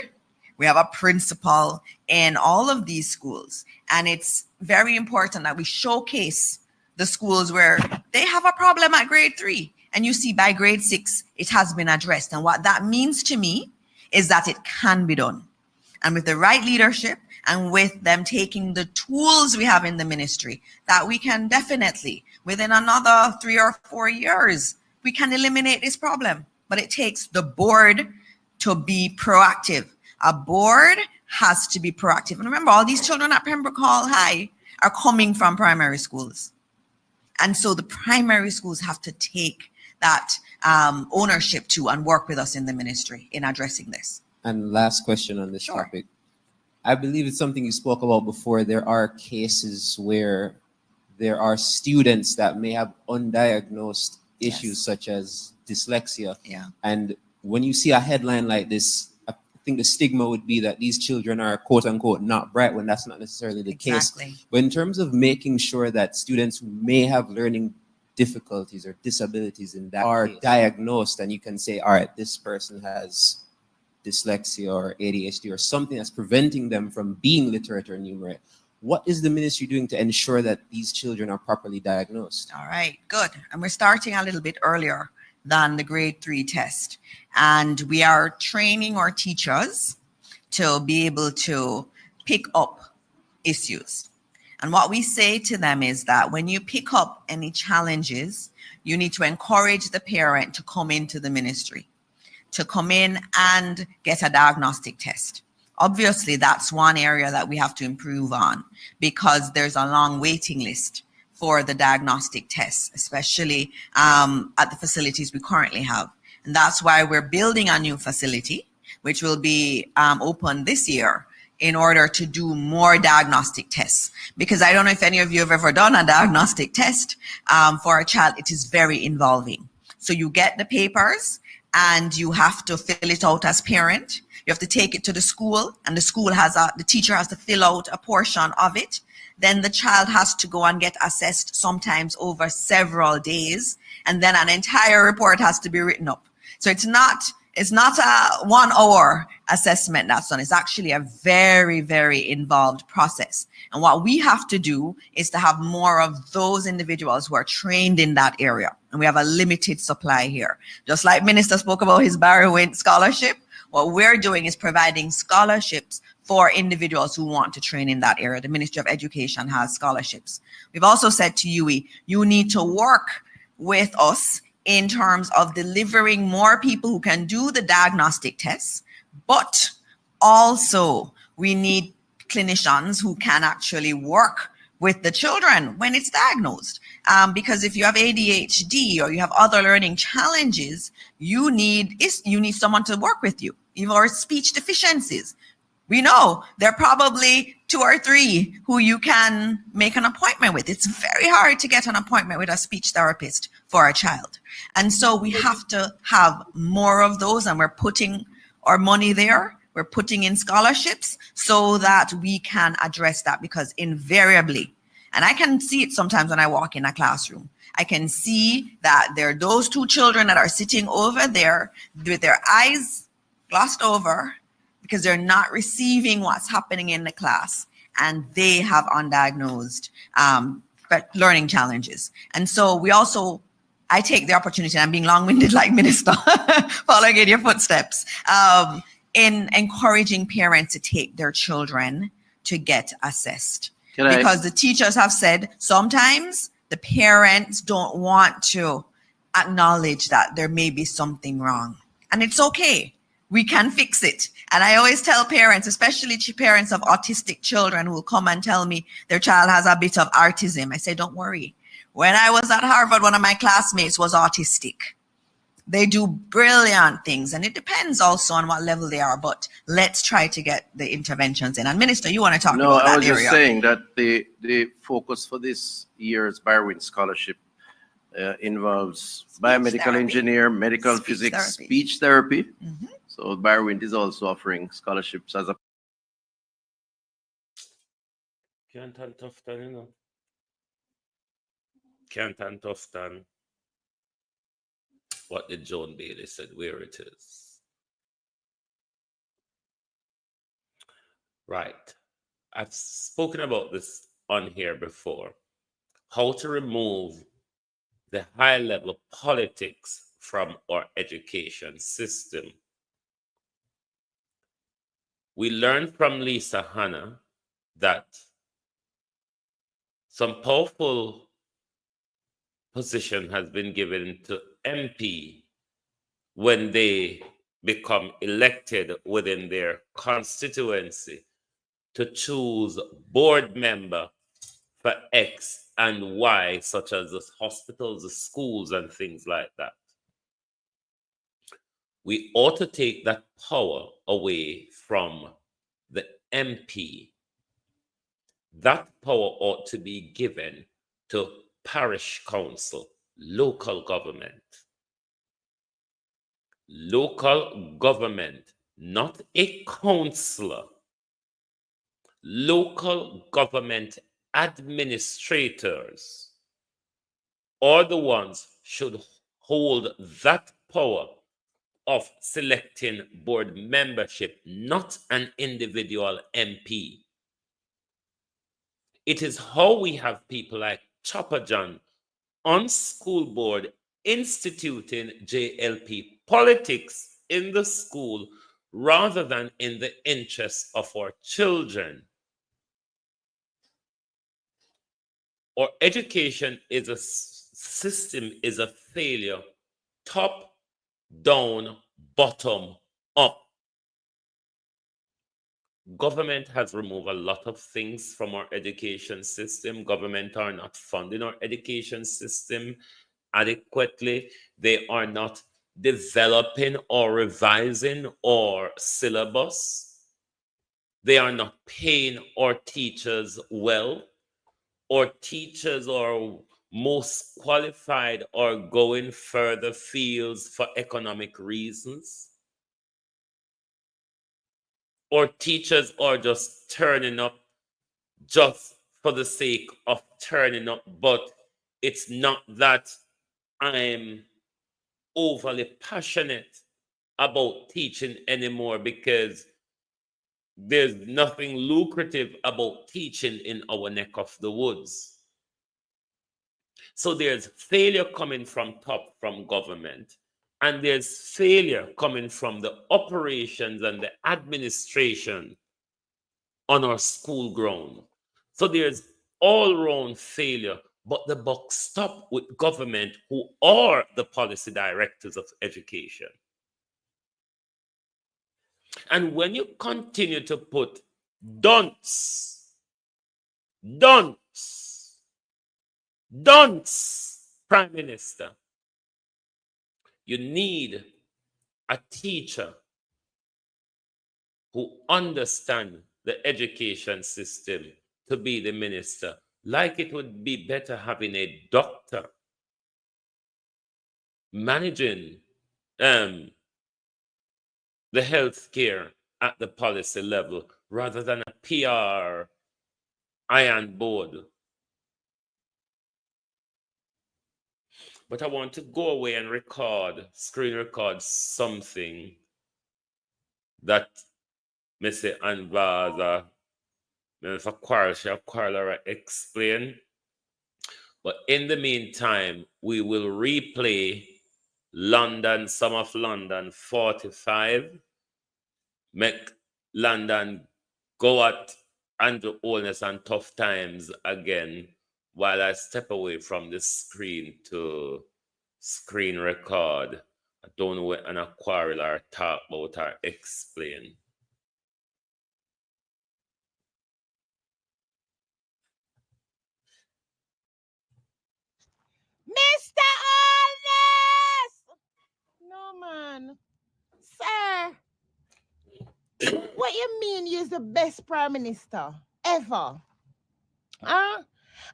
we have a principal in all of these schools, and it's very important that we showcase the schools where they have a problem at grade 3, and you see by grade 6 it has been addressed. And what that means to me is that it can be done, and with the right leadership and with them taking the tools we have in the ministry, that we can definitely, within another 3 or 4 years, we can eliminate this problem. But it takes the board to be proactive. A board has to be proactive. And remember, all these children at Pembroke Hall High are coming from primary schools. And so the primary schools have to take that ownership too and work with us in the ministry in addressing this. And last question on this topic. I believe it's something you spoke about before. There are cases where there are students that may have undiagnosed issues such as dyslexia. Yeah. And when you see a headline like this, I think the stigma would be that these children are quote unquote not bright, when that's not necessarily the case. But in terms of making sure that students who may have learning difficulties or disabilities in that are diagnosed, and you can say, all right, this person has dyslexia or ADHD or something that's preventing them from being literate or numerate. What is the ministry doing to ensure that these children are properly diagnosed? All right, good. And we're starting a little bit earlier than the grade 3 test. And we are training our teachers to be able to pick up issues. And what we say to them is that when you pick up any challenges, you need to encourage the parent to come into the ministry, to come in and get a diagnostic test. Obviously, that's one area that we have to improve on, because there's a long waiting list for the diagnostic tests, especially at the facilities we currently have. And that's why we're building a new facility, which will be open this year, in order to do more diagnostic tests. Because I don't know if any of you have ever done a diagnostic test for a child. It is very involving. So you get the papers and you have to fill it out as parent. You have to take it to the school, and the school the teacher has to fill out a portion of it. Then the child has to go and get assessed, sometimes over several days. And then an entire report has to be written up. So it's not a 1 hour assessment that's done. It's actually a very, very involved process. And what we have to do is to have more of those individuals who are trained in that area. And we have a limited supply here. Just like Minister spoke about his Barry Wint scholarship, what we're doing is providing scholarships for individuals who want to train in that area. The Ministry of Education has scholarships. We've also said to UE, you need to work with us in terms of delivering more people who can do the diagnostic tests, but also we need clinicians who can actually work with the children when it's diagnosed. Because if you have ADHD or you have other learning challenges, you need someone to work with you, or speech deficiencies. We know there are probably 2 or 3 who you can make an appointment with. It's very hard to get an appointment with a speech therapist for a child. And so we have to have more of those, and we're putting our money there. We're putting in scholarships so that we can address that, because invariably, and I can see it sometimes when I walk in a classroom, I can see that there are those 2 children that are sitting over there with their eyes glossed over, because they're not receiving what's happening in the class, and they have undiagnosed learning challenges. And so I take the opportunity, and I'm being long-winded like Minister, following in your footsteps, in encouraging parents to take their children to get assessed. Because the teachers have said sometimes the parents don't want to acknowledge that there may be something wrong. And it's okay. We can fix it. And I always tell parents, especially parents of autistic children, who will come and tell me their child has a bit of autism. I say, don't worry. When I was at Harvard, one of my classmates was autistic. They do brilliant things, and it depends also on what level they are, but let's try to get the interventions in. And Minister, you want to talk about that area? No, I was just saying that the focus for this year's Barwin Scholarship involves biomedical engineer, medical physics, speech therapy. So Barwint is also offering scholarships as a Can't and Tufton, you know. Can't and Tufton. What did Joan Bailey said, where it is. Right. I've spoken about this on here before. How to remove the high level politics from our education system. We learned from Lisa Hanna that some powerful position has been given to MP when they become elected within their constituency to choose board member for X and Y, such as the hospitals, the schools, and things like that. We ought to take that power away from the MP. That power ought to be given to parish council, local government. Local government, not a councillor. Local government administrators are the ones should hold that power of selecting board membership, not an individual MP. It is how we have people like Chopper John on school board instituting JLP politics in the school rather than in the interests of our children. Our education is a system, is a failure, top down, bottom up. Government has removed a lot of things from our education system. Government are not funding our education system adequately. They are not developing or revising our syllabus. They are not paying our teachers well. Our teachers are most qualified or going further fields for economic reasons. Or teachers are just turning up just for the sake of turning up, but it's not that I'm overly passionate about teaching anymore, because there's nothing lucrative about teaching in our neck of the woods. So there's failure coming from top, from government, and there's failure coming from the operations and the administration on our school ground. So there's all-round failure, but the buck stops with government, who are the policy directors of education. And when you continue to put dunce, Prime Minister, you need a teacher who understands the education system to be the minister. Like it would be better having a doctor managing the health care at the policy level rather than a PR iron board. But I want to go away and screen record something that Missy Anvaza, if a quarrel explain. But in the meantime, we will replay Some of London 45. Make London go at Andrew Holness and Tough Times again, while I step away from the screen to screen record. I don't know what an quarrel or talk about or explain. Mr. Holness! No, man. Sir, what you mean you're the best prime minister ever? Huh?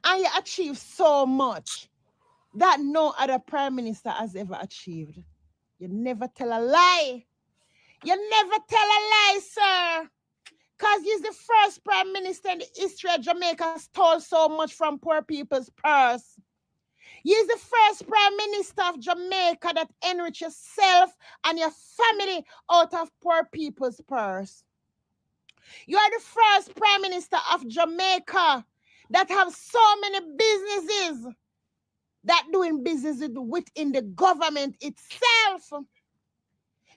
And you achieved so much that no other prime minister has ever achieved. You never tell a lie. You never tell a lie, sir. Because he's the first prime minister in the history of Jamaica stole so much from poor people's purse. He's the first prime minister of Jamaica that enrich yourself and your family out of poor people's purse. You are the first prime minister of Jamaica that have so many businesses that doing business within the government itself.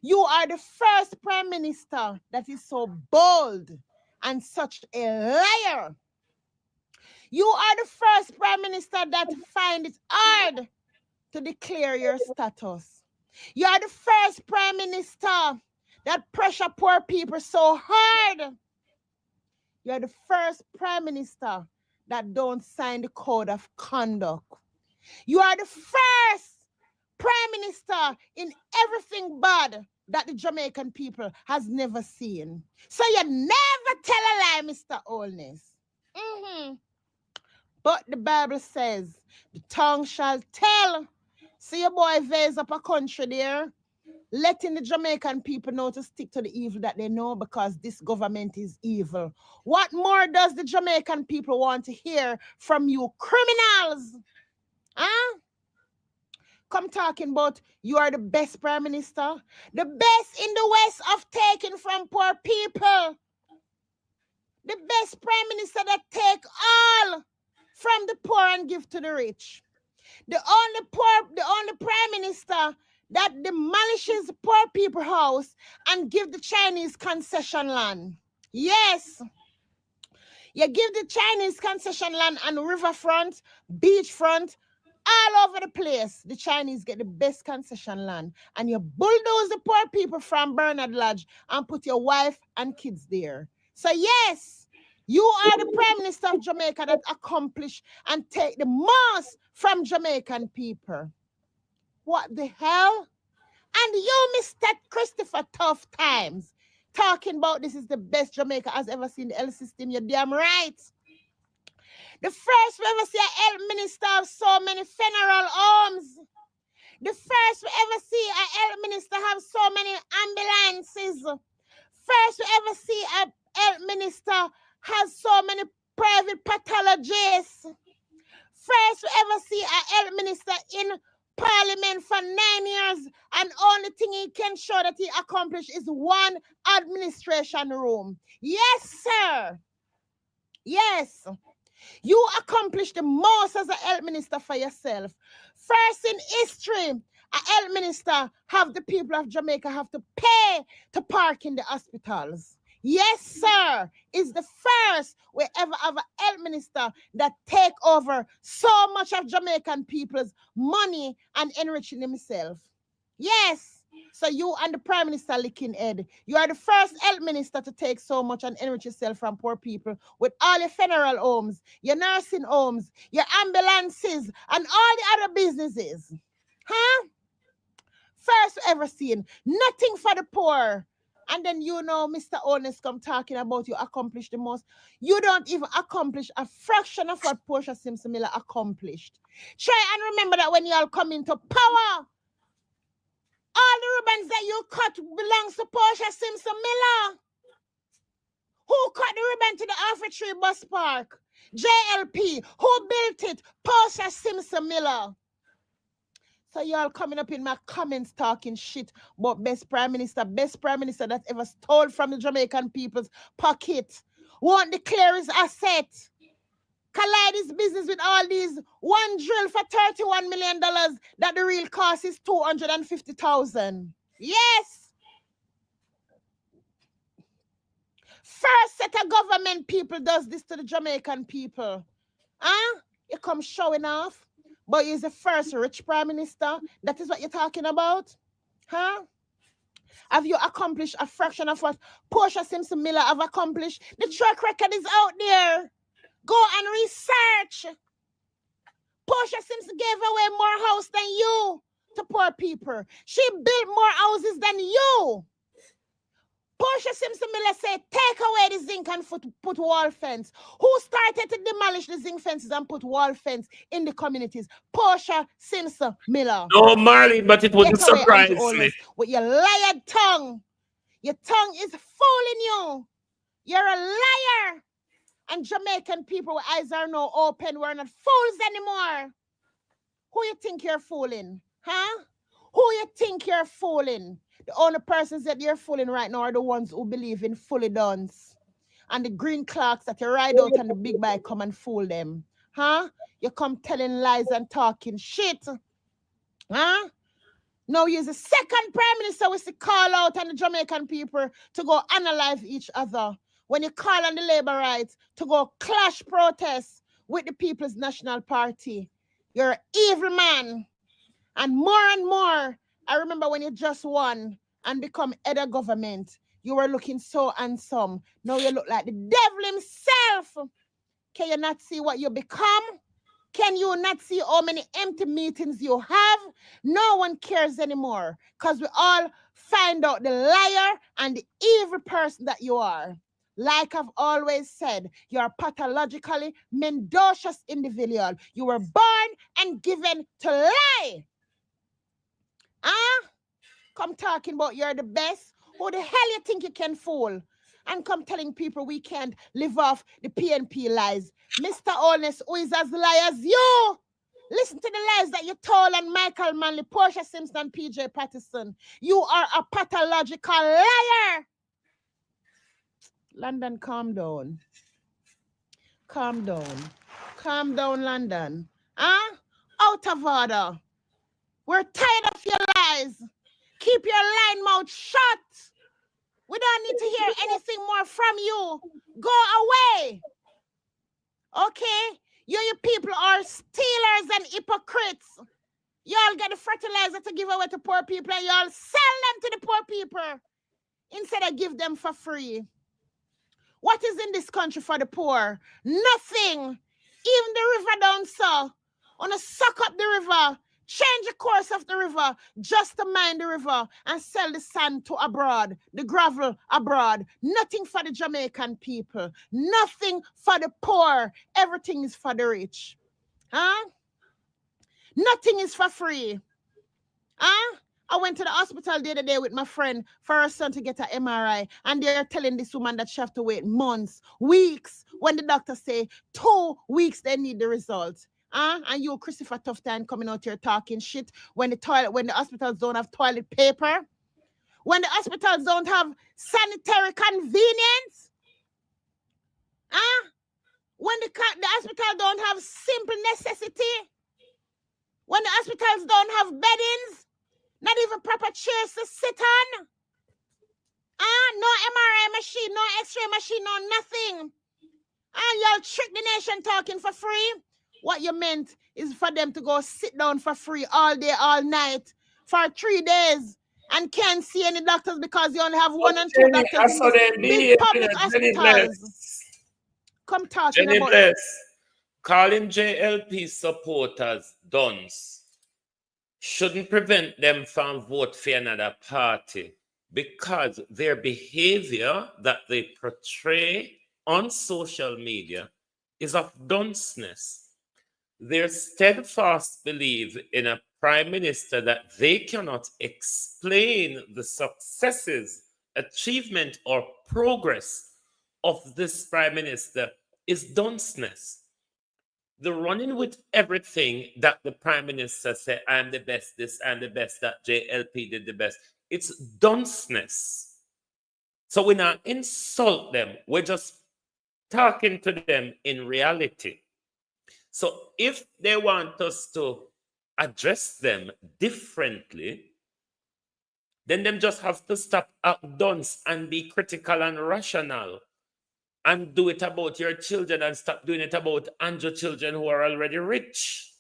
You are the first prime minister that is so bold and such a liar. You are the first prime minister that find it hard to declare your status. You are the first prime minister that pressure poor people so hard. You are the first prime minister that don't sign the code of conduct. You are the first prime minister in everything bad that the Jamaican people has never seen. So you never tell a lie, Mr. Holness. But the Bible says, the tongue shall tell. See your boy Vase up a country there, letting the Jamaican people know to stick to the evil that they know because this government is evil. What more does the Jamaican people want to hear from you criminals? Huh? Come talking about you are the best prime minister, the best in the West of taking from poor people, the best prime minister that take all from the poor and give to the rich, the only prime minister that demolishes poor people's house and give the Chinese concession land. Yes, you give the Chinese concession land on riverfront, beachfront, all over the place. The Chinese get the best concession land. And you bulldoze the poor people from Bernard Lodge and put your wife and kids there. So yes, you are the prime minister of Jamaica that accomplish and take the most from Jamaican people. What the hell? And you, Mr. Christopher Tough Times, talking about this is the best Jamaica has ever seen the L system. You're damn right. The first we ever see a health minister of so many funeral homes. The first we ever see a health minister have so many ambulances. First we ever see a health minister has so many private pathologists. First we ever see a health minister in Parliament for 9 years, and only thing he can show that he accomplished is one administration room. Yes, sir. Yes. You accomplished the most as a health minister for yourself. First in history, a health minister have the people of Jamaica have to pay to park in the hospitals. Yes, sir. Is the first we ever have a health minister that take over so much of Jamaican people's money and enriching himself. Yes. So you and the Prime Minister licking head. You are the first health minister to take so much and enrich yourself from poor people with all your funeral homes, your nursing homes, your ambulances, and all the other businesses. Huh? First ever seen. Nothing for the poor. And then you know Mr. Holness come talking about you accomplish the most. You don't even accomplish a fraction of what Portia Simpson Miller accomplished. Try and remember that when you all come into power, all the ribbons that you cut belongs to Portia Simpson Miller. Who cut the ribbon to the Arbitrary Bus Park? JLP. Who built it? Portia Simpson Miller. So y'all coming up in my comments talking shit about best prime minister that ever stole from the Jamaican people's pocket. Won't declare his asset. Collide his business with all these one drill for $31 million that the real cost is $250,000. Yes. First set of government people does this to the Jamaican people. Huh? You come showing off. But he's the first rich prime minister. That is what you're talking about? Huh? Have you accomplished a fraction of what Portia Simpson Miller have accomplished? The track record is out there. Go and research. Portia Simpson gave away more house than you to poor people. She built more houses than you. Portia Simpson Miller said, take away the zinc and put wall fence. Who started to demolish the zinc fences and put wall fence in the communities? Portia Simpson Miller. No, Marley, but it wouldn't surprise me. With your liar tongue. Your tongue is fooling you. You're a liar. And Jamaican people with eyes are now open. We're not fools anymore. Who you think you're fooling? Huh? Who you think you're fooling? The only persons that you're fooling right now are the ones who believe in fully dons. And the green clocks that you ride out on the big bike come and fool them. Huh? You come telling lies and talking shit. Huh? Now you're the second prime minister was to call out on the Jamaican people to go analyze each other. When you call on the labor rights to go clash protests with the People's National Party. You're an evil man. And more, I remember when you just won and become head of government, you were looking so handsome. Now you look like the devil himself. Can you not see what you become? Can you not see how many empty meetings you have? No one cares anymore because we all find out the liar and the evil person that you are. Like I've always said, you're a pathologically mendacious individual. You were born and given to lie. Huh? Come talking about you're the best. Who the hell you think you can fool? And come telling people we can't live off the PNP lies. Mr. Holness, who is as lie as you? Listen to the lies that you told on Michael Manley, Portia Simpson, PJ Patterson. You are a pathological liar. London, calm down. Calm down. Calm down, London. Huh? Out of order. We're tired of your lies. Keep your lying mouth shut. We don't need to hear anything more from you. Go away. Okay? You people are stealers and hypocrites. Y'all get the fertilizer to give away to poor people and y'all sell them to the poor people instead of give them for free. What is in this country for the poor? Nothing. Even the river down south. Wanna suck up the river. Change the course of the river just to mine the river and sell the sand to abroad, the gravel abroad. Nothing for the Jamaican people. Nothing for the poor. Everything is for the rich. Huh? Nothing is for free. Huh? I went to the hospital the other day with my friend for her son to get an MRI, and they're telling this woman that she have to wait months, weeks, when the doctor say 2 weeks they need the results. And you, Christopher Tufton, coming out here talking shit when the hospitals don't have toilet paper, when the hospitals don't have sanitary convenience, when the hospital don't have simple necessity, when the hospitals don't have beddings, not even proper chairs to sit on, no MRI machine, no X-ray machine, no nothing. And y'all trick the nation talking for free. What you meant is for them to go sit down for free all day, all night, for 3 days, and can't see any doctors because you only have 1 and 2 doctors in these big public hospitals. Come talking Jenny about Bless, calling JLP supporters dons shouldn't prevent them from vote for another party because their behavior that they portray on social media is of dunceness. Their steadfast belief in a prime minister that they cannot explain the successes, achievement, or progress of this prime minister is dunceness. The running with everything that the prime minister said, I'm the best, this, I'm the best, that JLP did the best. It's dunceness. So we not insult them. We're just talking to them in reality. So if they want us to address them differently, then them just have to stop act dunce and be critical and rational and do it about your children and stop doing it about Andrew children who are already rich.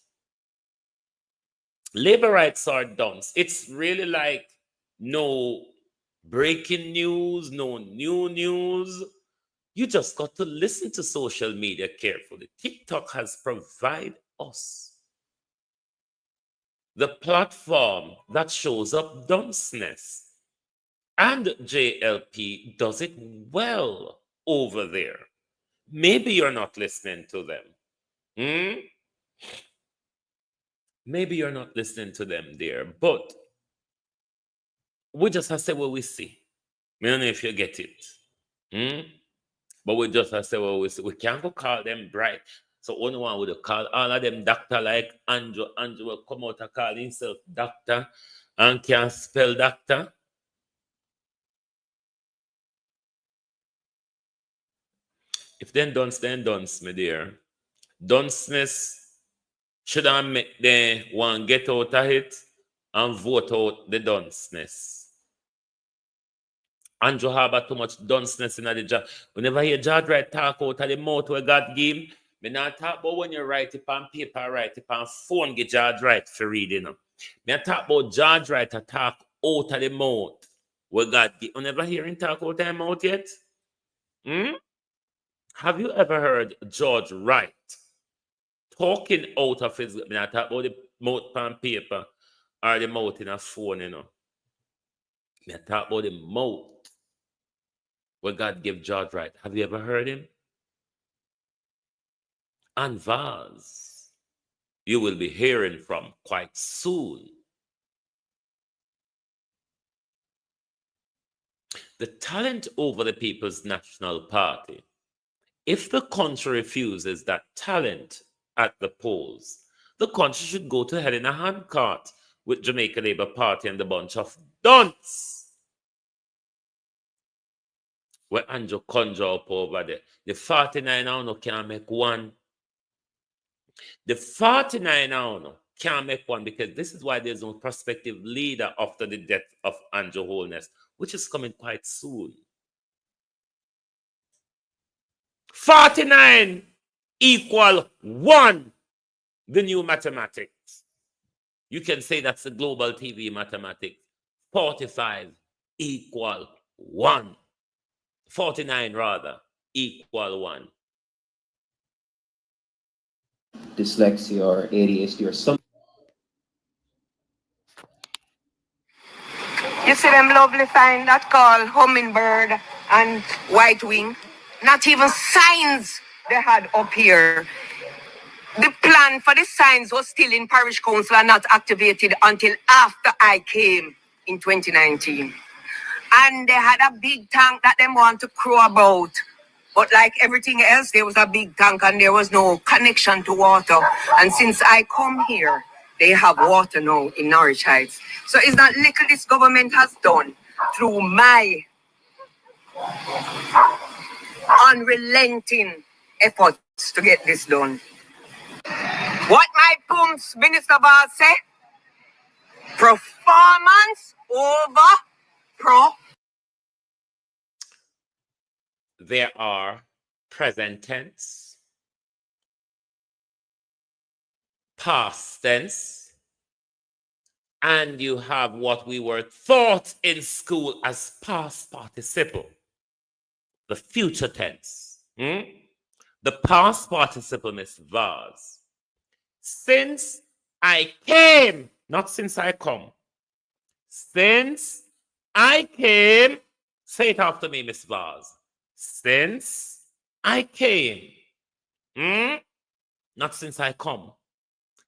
Labor rights are dunce. It's really like no breaking news, no new news. You just got to listen to social media carefully. TikTok has provided us the platform that shows up dunceness. And JLP does it well over there. Maybe you're not listening to them. Maybe you're not listening to them there, but we just have to say what we see. I don't know if you get it. But we just say, well, we can't go call them bright. So only one would call all of them doctor like Andrew. Andrew will come out and call himself doctor and can't spell doctor. If then dunce, my dear. Dunceness should I make the one get out of it and vote out the dunceness. Andrew Harbour too much dunceness in the job. Whenever you George Wright talk out of the mouth where God give him, me not talk about when you write it on paper, write it on phone, get George Wright for reading. Me talk about George Wright to talk out of the mouth where God give. You never hear him talk out of the mouth yet? Have you ever heard George Wright talking out of his? Me not talk about the mouth on paper or the mouth in a phone, Me talk about the mouth where God gave George Wright. Have you ever heard him? And Vaz, you will be hearing from quite soon. The talent over the People's National Party. If the country refuses that talent at the polls, the country should go to hell in a handcart with Jamaica Labour Party and the bunch of dunce. Where Andrew conjure up over there. The 49 now can't make one. The 49 now can't make one because this is why there's no prospective leader after the death of Andrew Holness, which is coming quite soon. 49 equal 1, the new mathematics. You can say that's the global TV mathematics. 45 equal 1. 49 rather equal 1. Dyslexia or ADHD or something. You see them lovely sign that called hummingbird and white wing? Not even signs they had up here. The plan for the signs was still in parish council and not activated until after I came in 2019. And they had a big tank that they want to crow about. But like everything else, there was a big tank and there was no connection to water. And since I come here, they have water now in Norwich Heights. So it's not little this government has done through my unrelenting efforts to get this done. What my pumps Minister Vaz say? Performance over pro. There are present tense, past tense, and you have what we were taught in school as past participle, the future tense. The past participle, Miss Vaz. Since I came, not since I come. Since I came, say it after me, Miss Vaz. Since I came. Not since I come.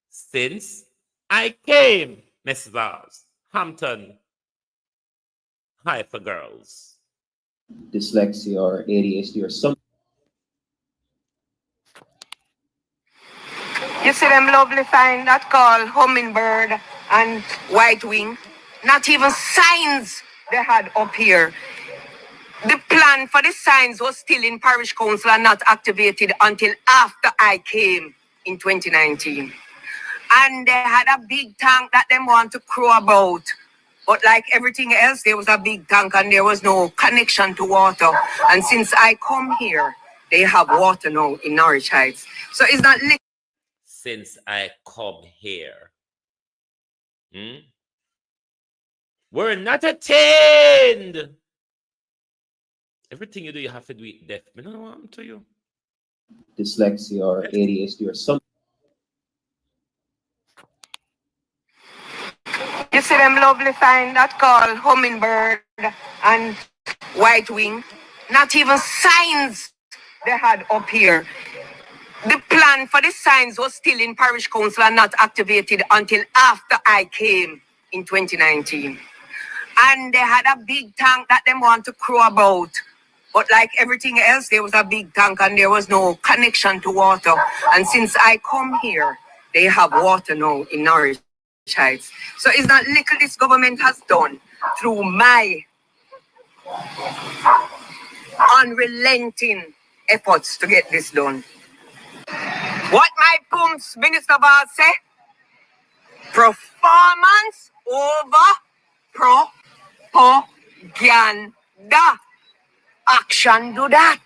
Since I came, Miss Vaz. Hampton. Hi for girls. Dyslexia or ADHD or something. You see them lovely sign that called hummingbird and white wing? Not even signs they had up here. The plan for the signs was still in parish council and not activated until after I came in 2019. And they had a big tank that they want to crow about. But like everything else, there was a big tank and there was no connection to water. And since I come here, they have water now in Norwich Heights. So it's not since I come here. We're not attained. Everything you do, you have to do it deaf. I don't know what happened to you. Dyslexia or ADHD or something. You see them lovely sign that called hummingbird and white wing? Not even signs they had up here. The plan for the signs was still in parish council and not activated until after I came in 2019. And they had a big tank that they want to crow about. But like everything else, there was a big tank and there was no connection to water. And since I come here, they have water now in Norwich Heights. So it's not little this government has done through my unrelenting efforts to get this done. What my Pumps Minister Val say? Performance over propaganda. Action do that.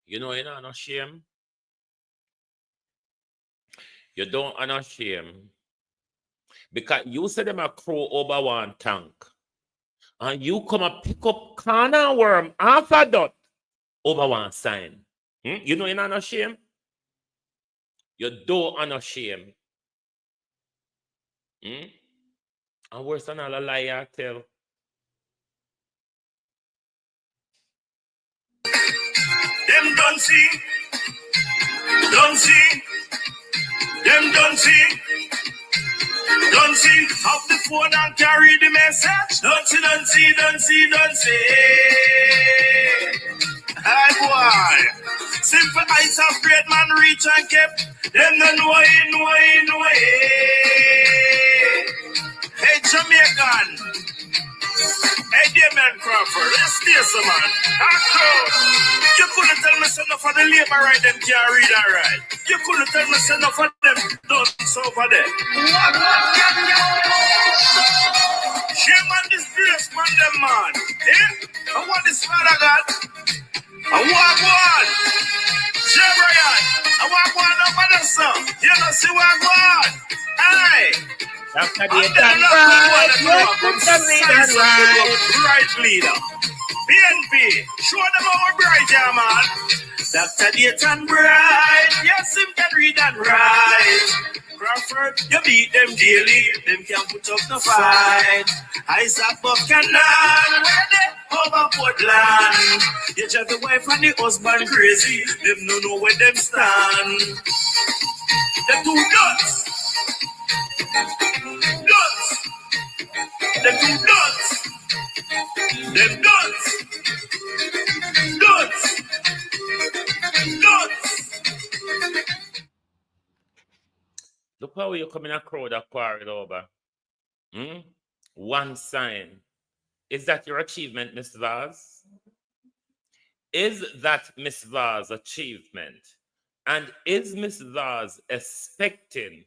You know, you're not no shame. You don't have no shame. Because you said them a crow over one tank. And you come and pick up corner worm after that over one sign. You know you're not no shame. You don't have no shame. And worse than all a lie I tell. Them don't see. Them don't see. Don't see. Off the phone and carry the message. Don't see. Hi boy. Simple eyes of great man reach and kept. Them don't know. Hey Jamaican. Hey, dear man Crawford, let's stay some man. You couldn't tell me enough of the labor right them can't read all right. You couldn't tell me enough of them don't over there. Shame on this place, man, them man. Eh? I want this father God. I want one. Shame Brian. I want one over the sun. You know, see what I want. Hey. After the done right, right leader. BNP, show them how bright, yeah, man. Dr. Dayton Bright, yes, him can read and write. Crawford, you beat them daily, them can't put up no fight. Isaac Buchanan, where they over Portland. You drive the wife and the husband crazy, them no know where them stand. The two nuts. Them two nuts. Them nuts. Look how you come in a crowd that quarrel over. One sign. Is that your achievement, Miss Vaz? Is that Miss Vaz's achievement? And is Miss Vaz expecting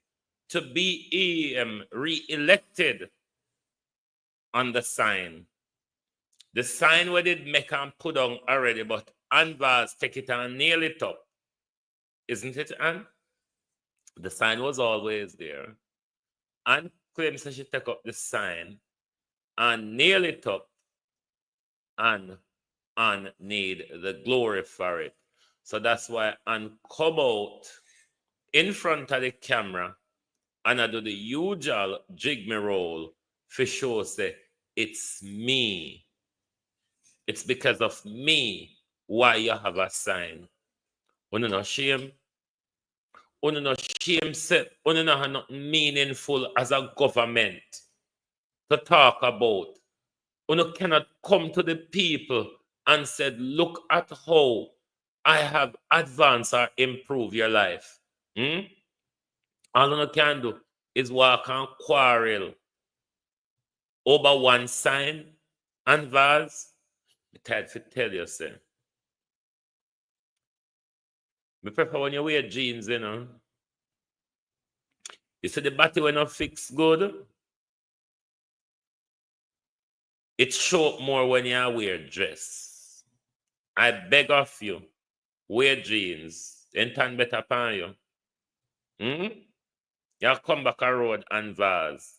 to be re-elected on the sign? The sign we did make and put on already, but Ann Vaz take it and nail it up. Isn't it, Ann? The sign was always there. Ann claims that she take up the sign and nail it up and need the glory for it. So that's why Ann come out in front of the camera and I do the usual jig me roll for sure say, it's me. It's because of me why you have a sign. Una no shame. Una no shame say, una no have nothing meaningful as a government to talk about. Una cannot come to the people and said, look at how I have advanced or improved your life. All una can do is walk and quarrel over one sign and vase. I tried to tell you, sir. I prefer when you wear jeans, you know. You see the body when not fix good. It show up more when you wear dress. I beg of you, wear jeans. And turn better upon you. You come back a road and vase.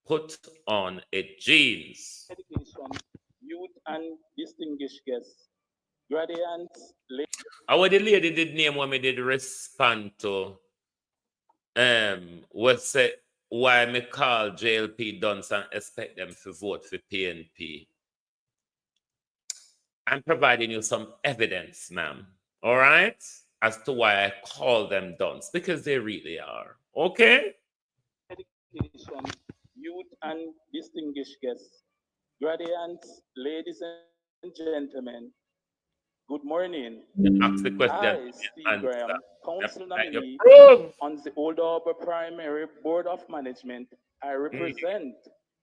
Put on a jeans. Education, youth and distinguished guests, graduates. Our the lady did name when me did respond to what say why me call JLP Dunce and expect them to vote for PNP. I'm providing you some evidence, ma'am. All right? as to why I call them dunce, because they really are. Okay? Education, youth, and distinguished guests, graduates, ladies and gentlemen, good morning. You ask the question, I, Steve and Graham, council you nominee prove. on the Old Harbour Primary Board of Management, I Mm. represent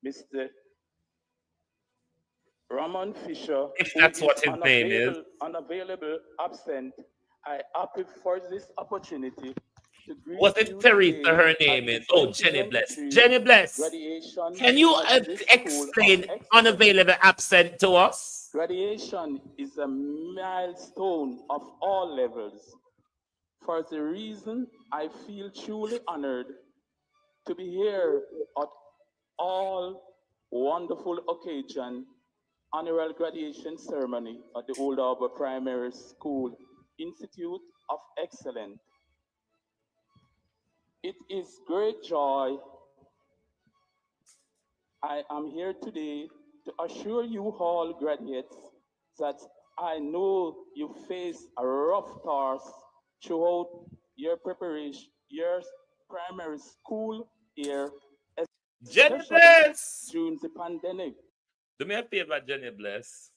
Mr. Ramon Fisher, If who that's is what his name is. unavailable, absent. I happy for this opportunity to greet Was it you Teresa today her at name the is? Oh, Jenny Bless. 2023 Jenny Bless. graduation Can you at this School of explain Excellence. unavailable absent to us? Graduation is a milestone of all levels. For the reason I feel truly honored to be here at all wonderful occasion annual graduation ceremony at the Old Harbour Primary School Institute of Excellence. It is great joy I am here today to assure you all graduates that I know you face a rough task throughout your preparation, your primary school year, Jenny especially Bless. during the pandemic. Do me a favor, Jenny Bless.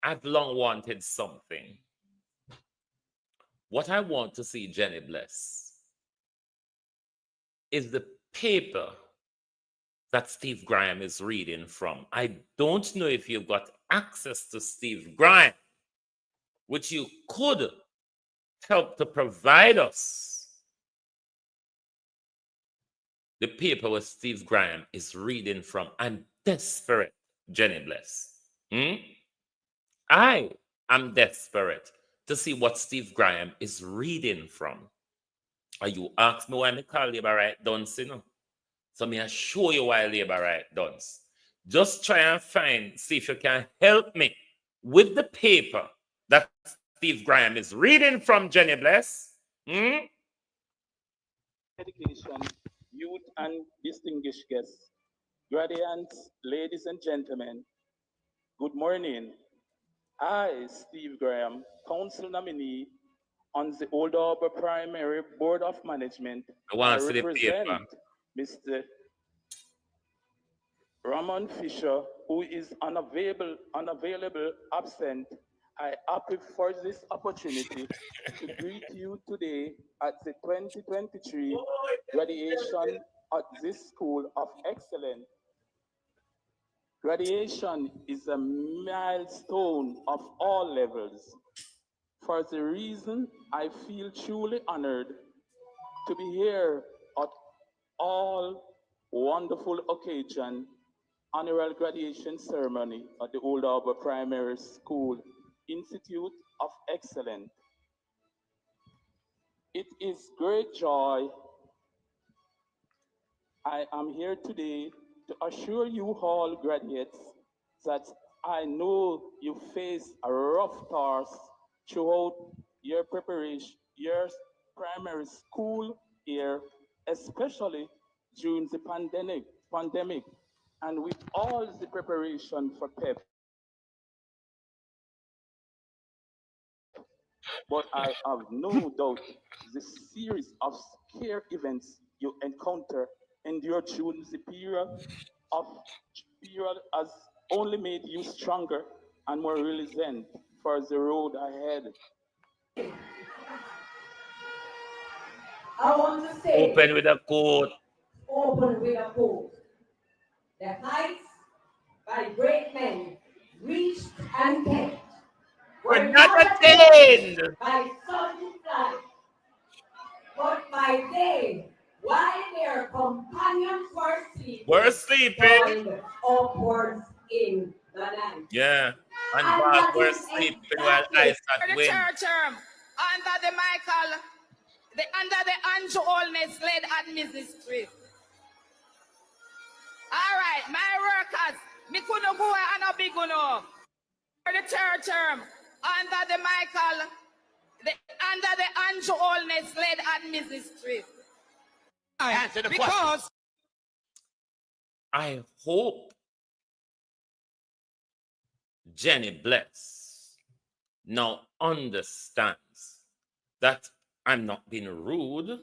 I've long wanted something. What I want to see, Jenny Bless, is the paper that Steve Graham is reading from. I don't know if you've got access to Steve Graham, which you could help to provide us the paper where Steve Graham is reading from. I'm desperate, Jenny Bless. I am desperate to see what Steve Graham is reading from. Or you ask me why I call labor right dunce, you know? So me I show you why labor right dunce. Just try and see if you can help me with the paper that Steve Graham is reading from, Jenny Bless. Education, youth, and distinguished guests, graduates, ladies and gentlemen, good morning. I, Steve Graham, council nominee on the Old Harbour Primary Board of Management, I I want to see the represent paper. Mr. Ramon Fisher, who is unavailable, absent. I happy for this opportunity to greet you today at the 2023 graduation at this School of Excellence. Graduation is a milestone of all levels. For the reason I feel truly honored to be here at all wonderful occasion annual graduation ceremony at the Old Harbour Primary School Institute of Excellence. It is great joy I am here today to assure you all graduates that I know you face a rough task throughout your preparation, your primary school year, especially during the pandemic, and with all the preparation for PEP. But I have no doubt the series of scare events you encounter endure during the of period has only made you stronger and more resilient for the road ahead. I want to say, Open with a quote. open with a quote. The heights by great men reached and kept We're were not not attained. attained by sudden flight, but by day, while their companions were sleeping, We're sleeping. joined upwards in the night. Yeah. And And while that we're is sleeping while exactly I start The win. church under the Michael, under the Andrew Holness led administration. All right, my workers, me couldn't go and a big one. For the church under the Michael, under the Andrew Holness led administration. Answer the question. Because I hope Jenny Bless now understands that I'm not being rude.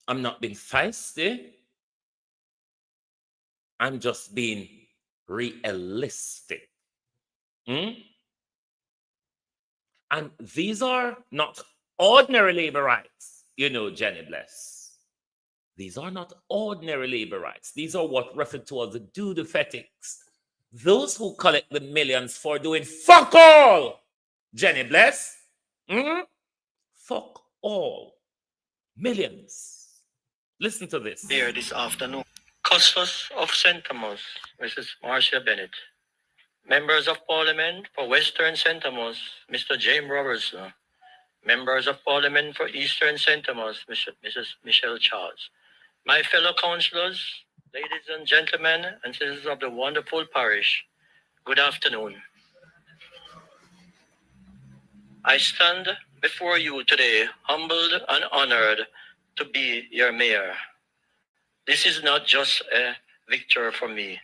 I'm not being feisty. I'm just being realistic. Hmm? And these are not ordinary labor rights, Jenny Bless. These are not ordinary labor rights. These are what referred to as the dudefetics. Those who collect the millions for doing fuck all. Jenny Bless. Fuck all. Millions. Listen to this. Here this afternoon. Custos of St. Thomas, Mrs. Marcia Bennett. Members of Parliament for Western St. Thomas, Mr. James Robertson. Members of Parliament for Eastern St. Thomas, Mrs. Michelle Charles. My fellow councillors, ladies and gentlemen, and citizens of the wonderful parish, good afternoon. I stand before you today, humbled and honored to be your mayor. This is not just a victory for me,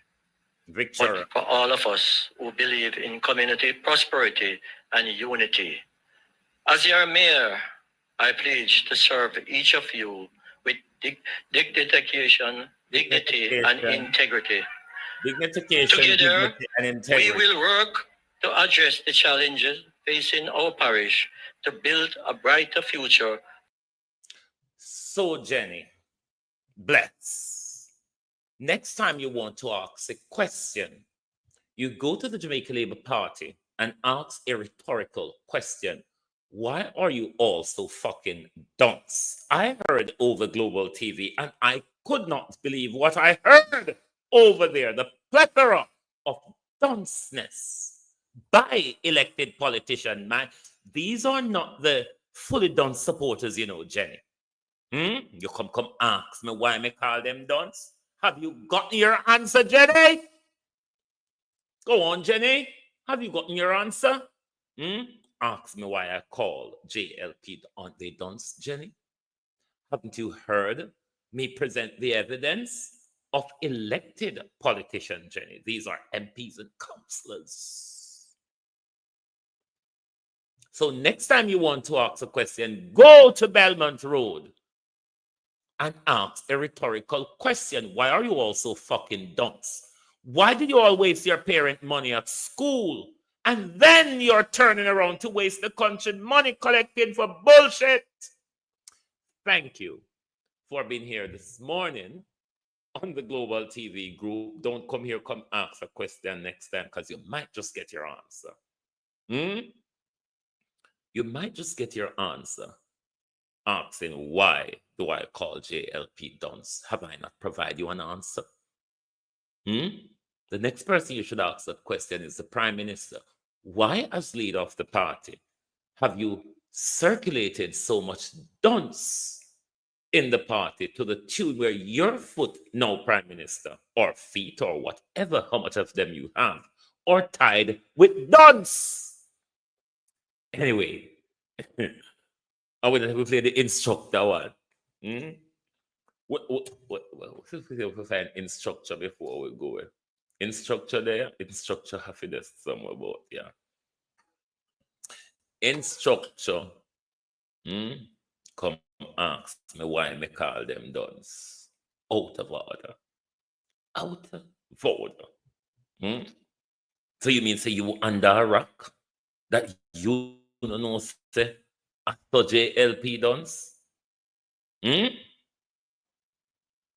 but for all of us who believe in community prosperity and unity. As your mayor, I pledge to serve each of you with dedication, dignity, and integrity. Together, we will work to address the challenges facing our parish to build a brighter future. So, Jenny, bless. Next time you want to ask a question, you go to the Jamaica Labour Party and ask a rhetorical question. Why are you all so fucking dunce? I heard over Global TV and I could not believe what I heard over there. The plethora of dunceness by elected politicians, man. These are not the fully dunce supporters, Jenny. You come ask me why me call them dunce. Have you gotten your answer, Jenny? Go on, Jenny. Have you gotten your answer? Ask me why I call JLP aren't they dunce, Jenny? Haven't you heard me present the evidence of elected politicians, Jenny? These are MPs and councillors. So next time you want to ask a question, go to Belmont Road and ask a rhetorical question. Why are you all so fucking dunce? Why did you all waste your parent money at school? And then you're turning around to waste the country money collected for bullshit. Thank you for being here this morning on the Global TV group. Don't come here, come ask a question next time because you might just get your answer. You might just get your answer asking why do I call JLP dunce? Have I not provided you an answer? The next person you should ask that question is the Prime Minister. Why, as leader of the party, have you circulated so much dunce in the party to the tune where your foot, no Prime Minister, or feet, or whatever, how much of them you have, are tied with dunce? Anyway, I will play the instructor one. We'll find instructor before we go. Instructor there, instructor happiness somewhere about, yeah. Instructor, come ask me why me call them dunce. Out of order. Out of order. So you mean say you under a rock? That you don't know say after JLP dunce?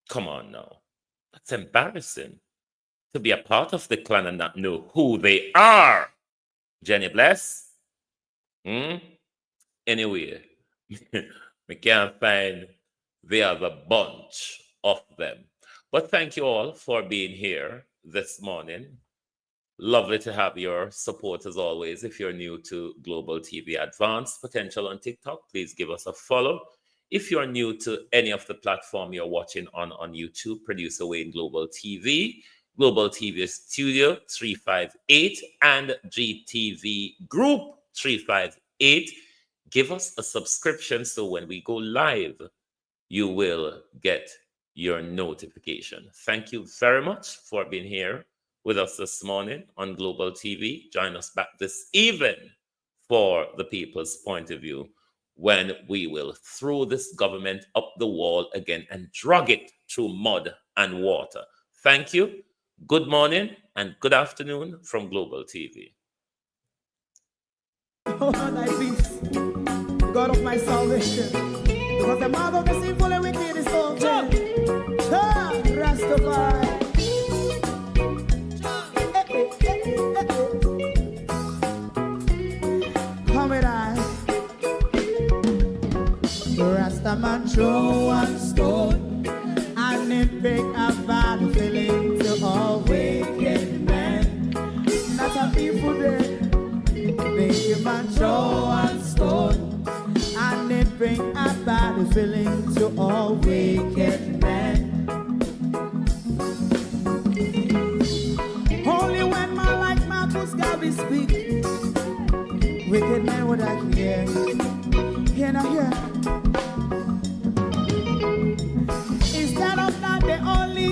Come on now. That's embarrassing. To be a part of the clan and not know who they are. Jenny Bless? Anyway, we can't find the other bunch of them. But thank you all for being here this morning. Lovely to have your support as always. If you're new to Global TV Advanced Potential on TikTok, please give us a follow. If you're new to any of the platform you're watching on YouTube, Producer Wayne Global TV, Global TV Studio 358, and GTV Group 358. Give us a subscription so when we go live, you will get your notification. Thank you very much for being here with us this morning on Global TV. Join us back this evening for the people's point of view when we will throw this government up the wall again and drag it through mud and water. Thank you. Good morning and good afternoon from Global TV. Oh, thy peace, the God of my salvation. Because the mouth of the sinful and wicked is open. Rastafari. Come with I. Rastaman throw one stone and it pick a bad feeling to all wicked men. Not a people there. Make a man throw one stone and it bring a bad feeling to all wicked men. Only when man like Marcus Garvey speak, wicked men would I hear. Hear not hear. Instead of that, they only.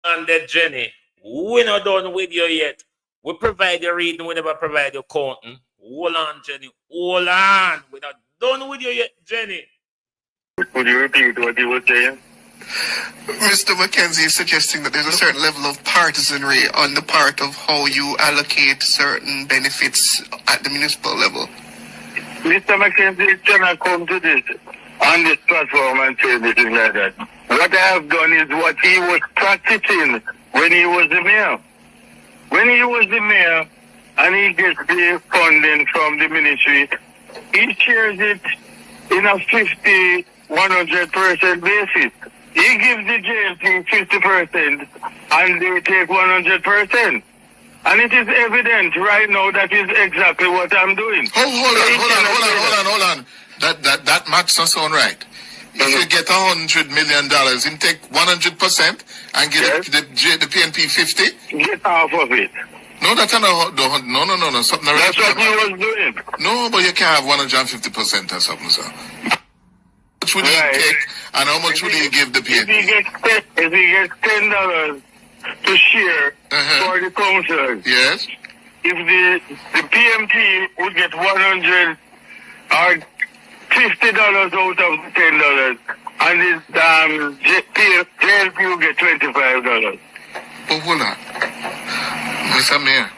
And then Jenny, we're not done with you yet. We provide your reading, we never provide your counting. Hold on, Jenny. Hold on. We're not done with you yet, Jenny. Could you repeat what you were saying? Mr. McKenzie is suggesting that there's a certain level of partisanry on the part of how you allocate certain benefits at the municipal level. Mr. McKenzie cannot come to this on this platform and say this is like that. What I have done is what he was practicing when he was the mayor. When he was the mayor and he gets the funding from the ministry, he shares it in a 50, 100% basis. He gives the JLP 50% and they take 100%. And it is evident right now that is exactly what I'm doing. Hold on. That math's not sound right. If you get $100 million, you take 100% and get the PNP 50? Get half of it. No, that's not. No. Something that's what he was doing. No, but you can't have 150% or something, sir. How much would he take and how much would he give the PNP? If he gets $10 to share for the councillors. Yes. If the PMP would get 100 or $50 out of $10, and the JLP will get $25. Oh, hold on. Mr. Mayor.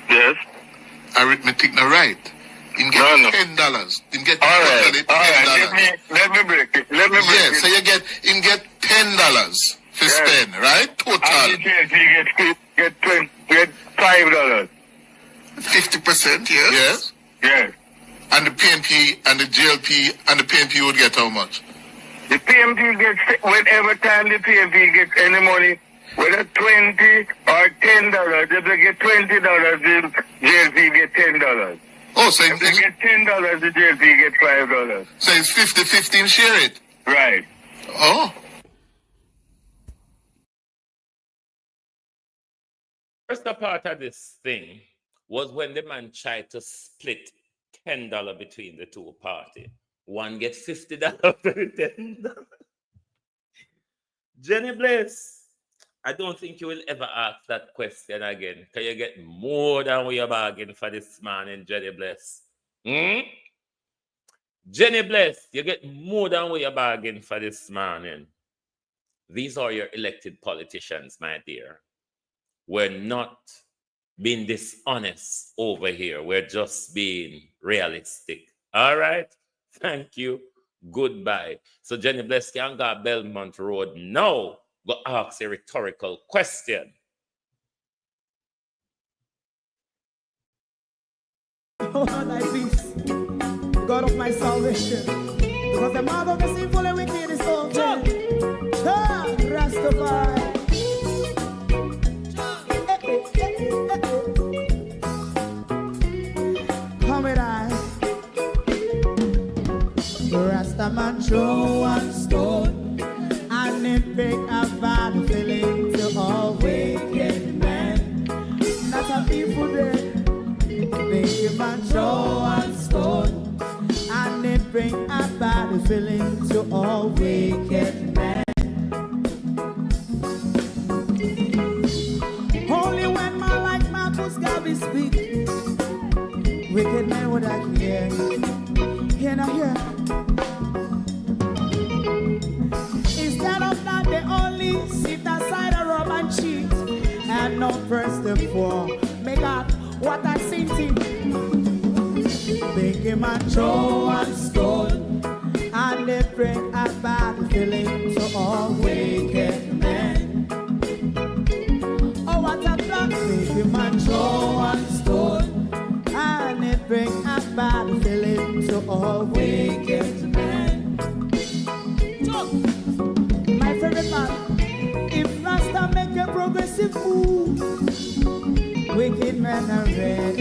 Yes? Arithmetic not right. You get $10. You get $10. Let me break it. Yes, so you get $10 to spend, right? Total. And the JLP get $5. 50%, yes? Yes. And the PNP and the JLP and the PNP would get how much? The PNP gets, whenever time the PNP gets any money, whether $20 or $10, if they get $20, the JLP get $10. Oh, so if they get $10, the JLP get $5. So it's 50-50 share it? Right. Oh. First part of this thing was when the man tried to split $10 between the two parties. One gets $50 for $10. Jenny Bliss, I don't think you will ever ask that question again. Can you get more than what you bargained for this morning, Jenny Bliss? Jenny Bliss, you get more than what you bargained for this morning. These are your elected politicians, my dear. We're not being dishonest over here. We're just being realistic. All right? Thank you. Goodbye. So Jenny Bless can go Belmont Road now. Go ask a rhetorical question. Oh, thy peace, the God of my salvation. Because the mouth of the sinful and wicked is open. Rastafari. Come with I. Rastaman throw one stone and it pick a bad feeling to all wicked men. Not a people there. Make a man throw one stone and it bring a bad feeling to all wicked men. Only when man like Marcus Garvey speak, Wicked men would I hear. Hear now hear. Instead of that, they only sit aside and rub and cheat. And not first of all, make up what I seen to. Big man throw and stone, and they bring a bad feeling to all wicked men. Oh, what a black big man throw and stone, and they bring a bad feeling to all wicked men. My favorite man, if Rasta make a progressive move, wicked men are red.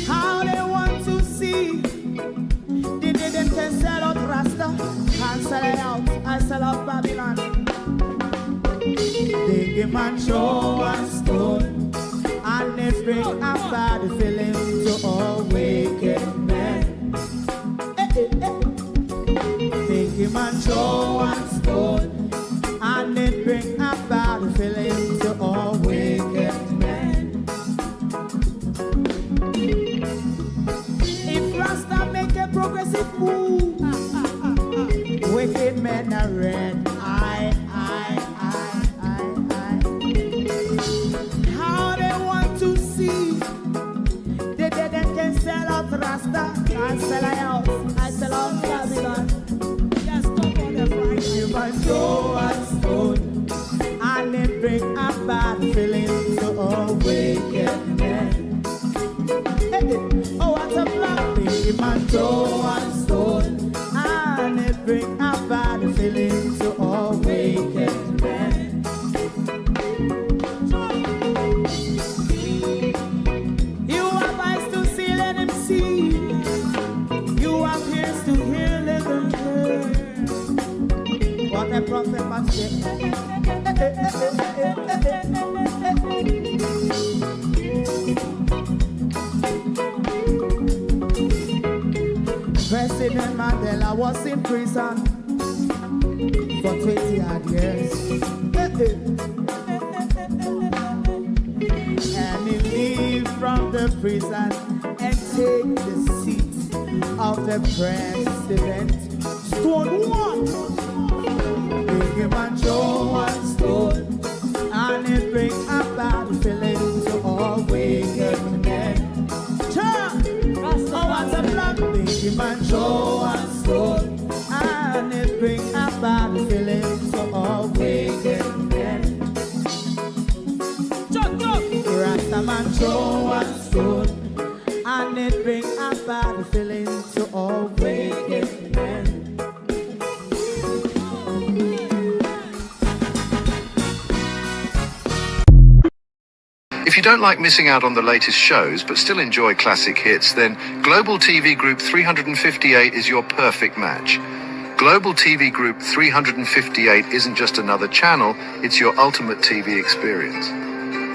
How they want to see the day them can sell out Rasta, can't sell it out, I sell out Babylon. They give man show and stone, and they bring a bad feeling to all wicked men. They give man show and stone, and they bring a bad feeling to all wicked men. If Rasta make a progressive move, wicked men are red. How they want to see the dead can sell out Rasta, I sell out, I sell out Babylon. Yes, stop on the right. You must go and stone, and they bring a bad feeling to all wicked men. Oh, what a black baby man, throw and stone, and they bring a bad feeling to all wicked men. You have eyes to see, let him see. You have ears to hear, let them hear. What a prophet must say. President Mandela was in prison for 20 odd years. And he leave from the prison and take the seat of the president. Stone one. Big man throw and stone, and it bring a bad feeling to all wicked men. Turn! Oh, what a black big man throw and stone, and it bring a bad feeling to all wicked men. Rasta man throw and stone, and it bring a bad feeling to all wicked men. If you don't like missing out on the latest shows but still enjoy classic hits, then Global TV Group 358 is your perfect match. Global TV Group 358 isn't just another channel, it's your ultimate TV experience.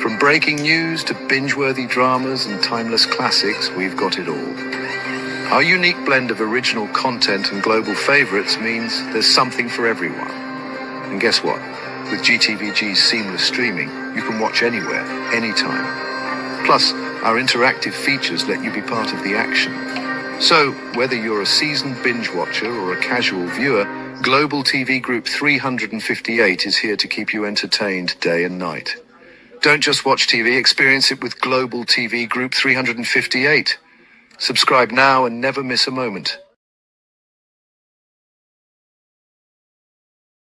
From breaking news to binge-worthy dramas and timeless classics, we've got it all. Our unique blend of original content and global favorites means there's something for everyone. And guess what? With GTVG's seamless streaming, you can watch anywhere, anytime. Plus, our interactive features let you be part of the action. So, whether you're a seasoned binge watcher or a casual viewer, Global TV Group 358 is here to keep you entertained day and night. Don't just watch TV, experience it with Global TV Group 358. Subscribe now and never miss a moment.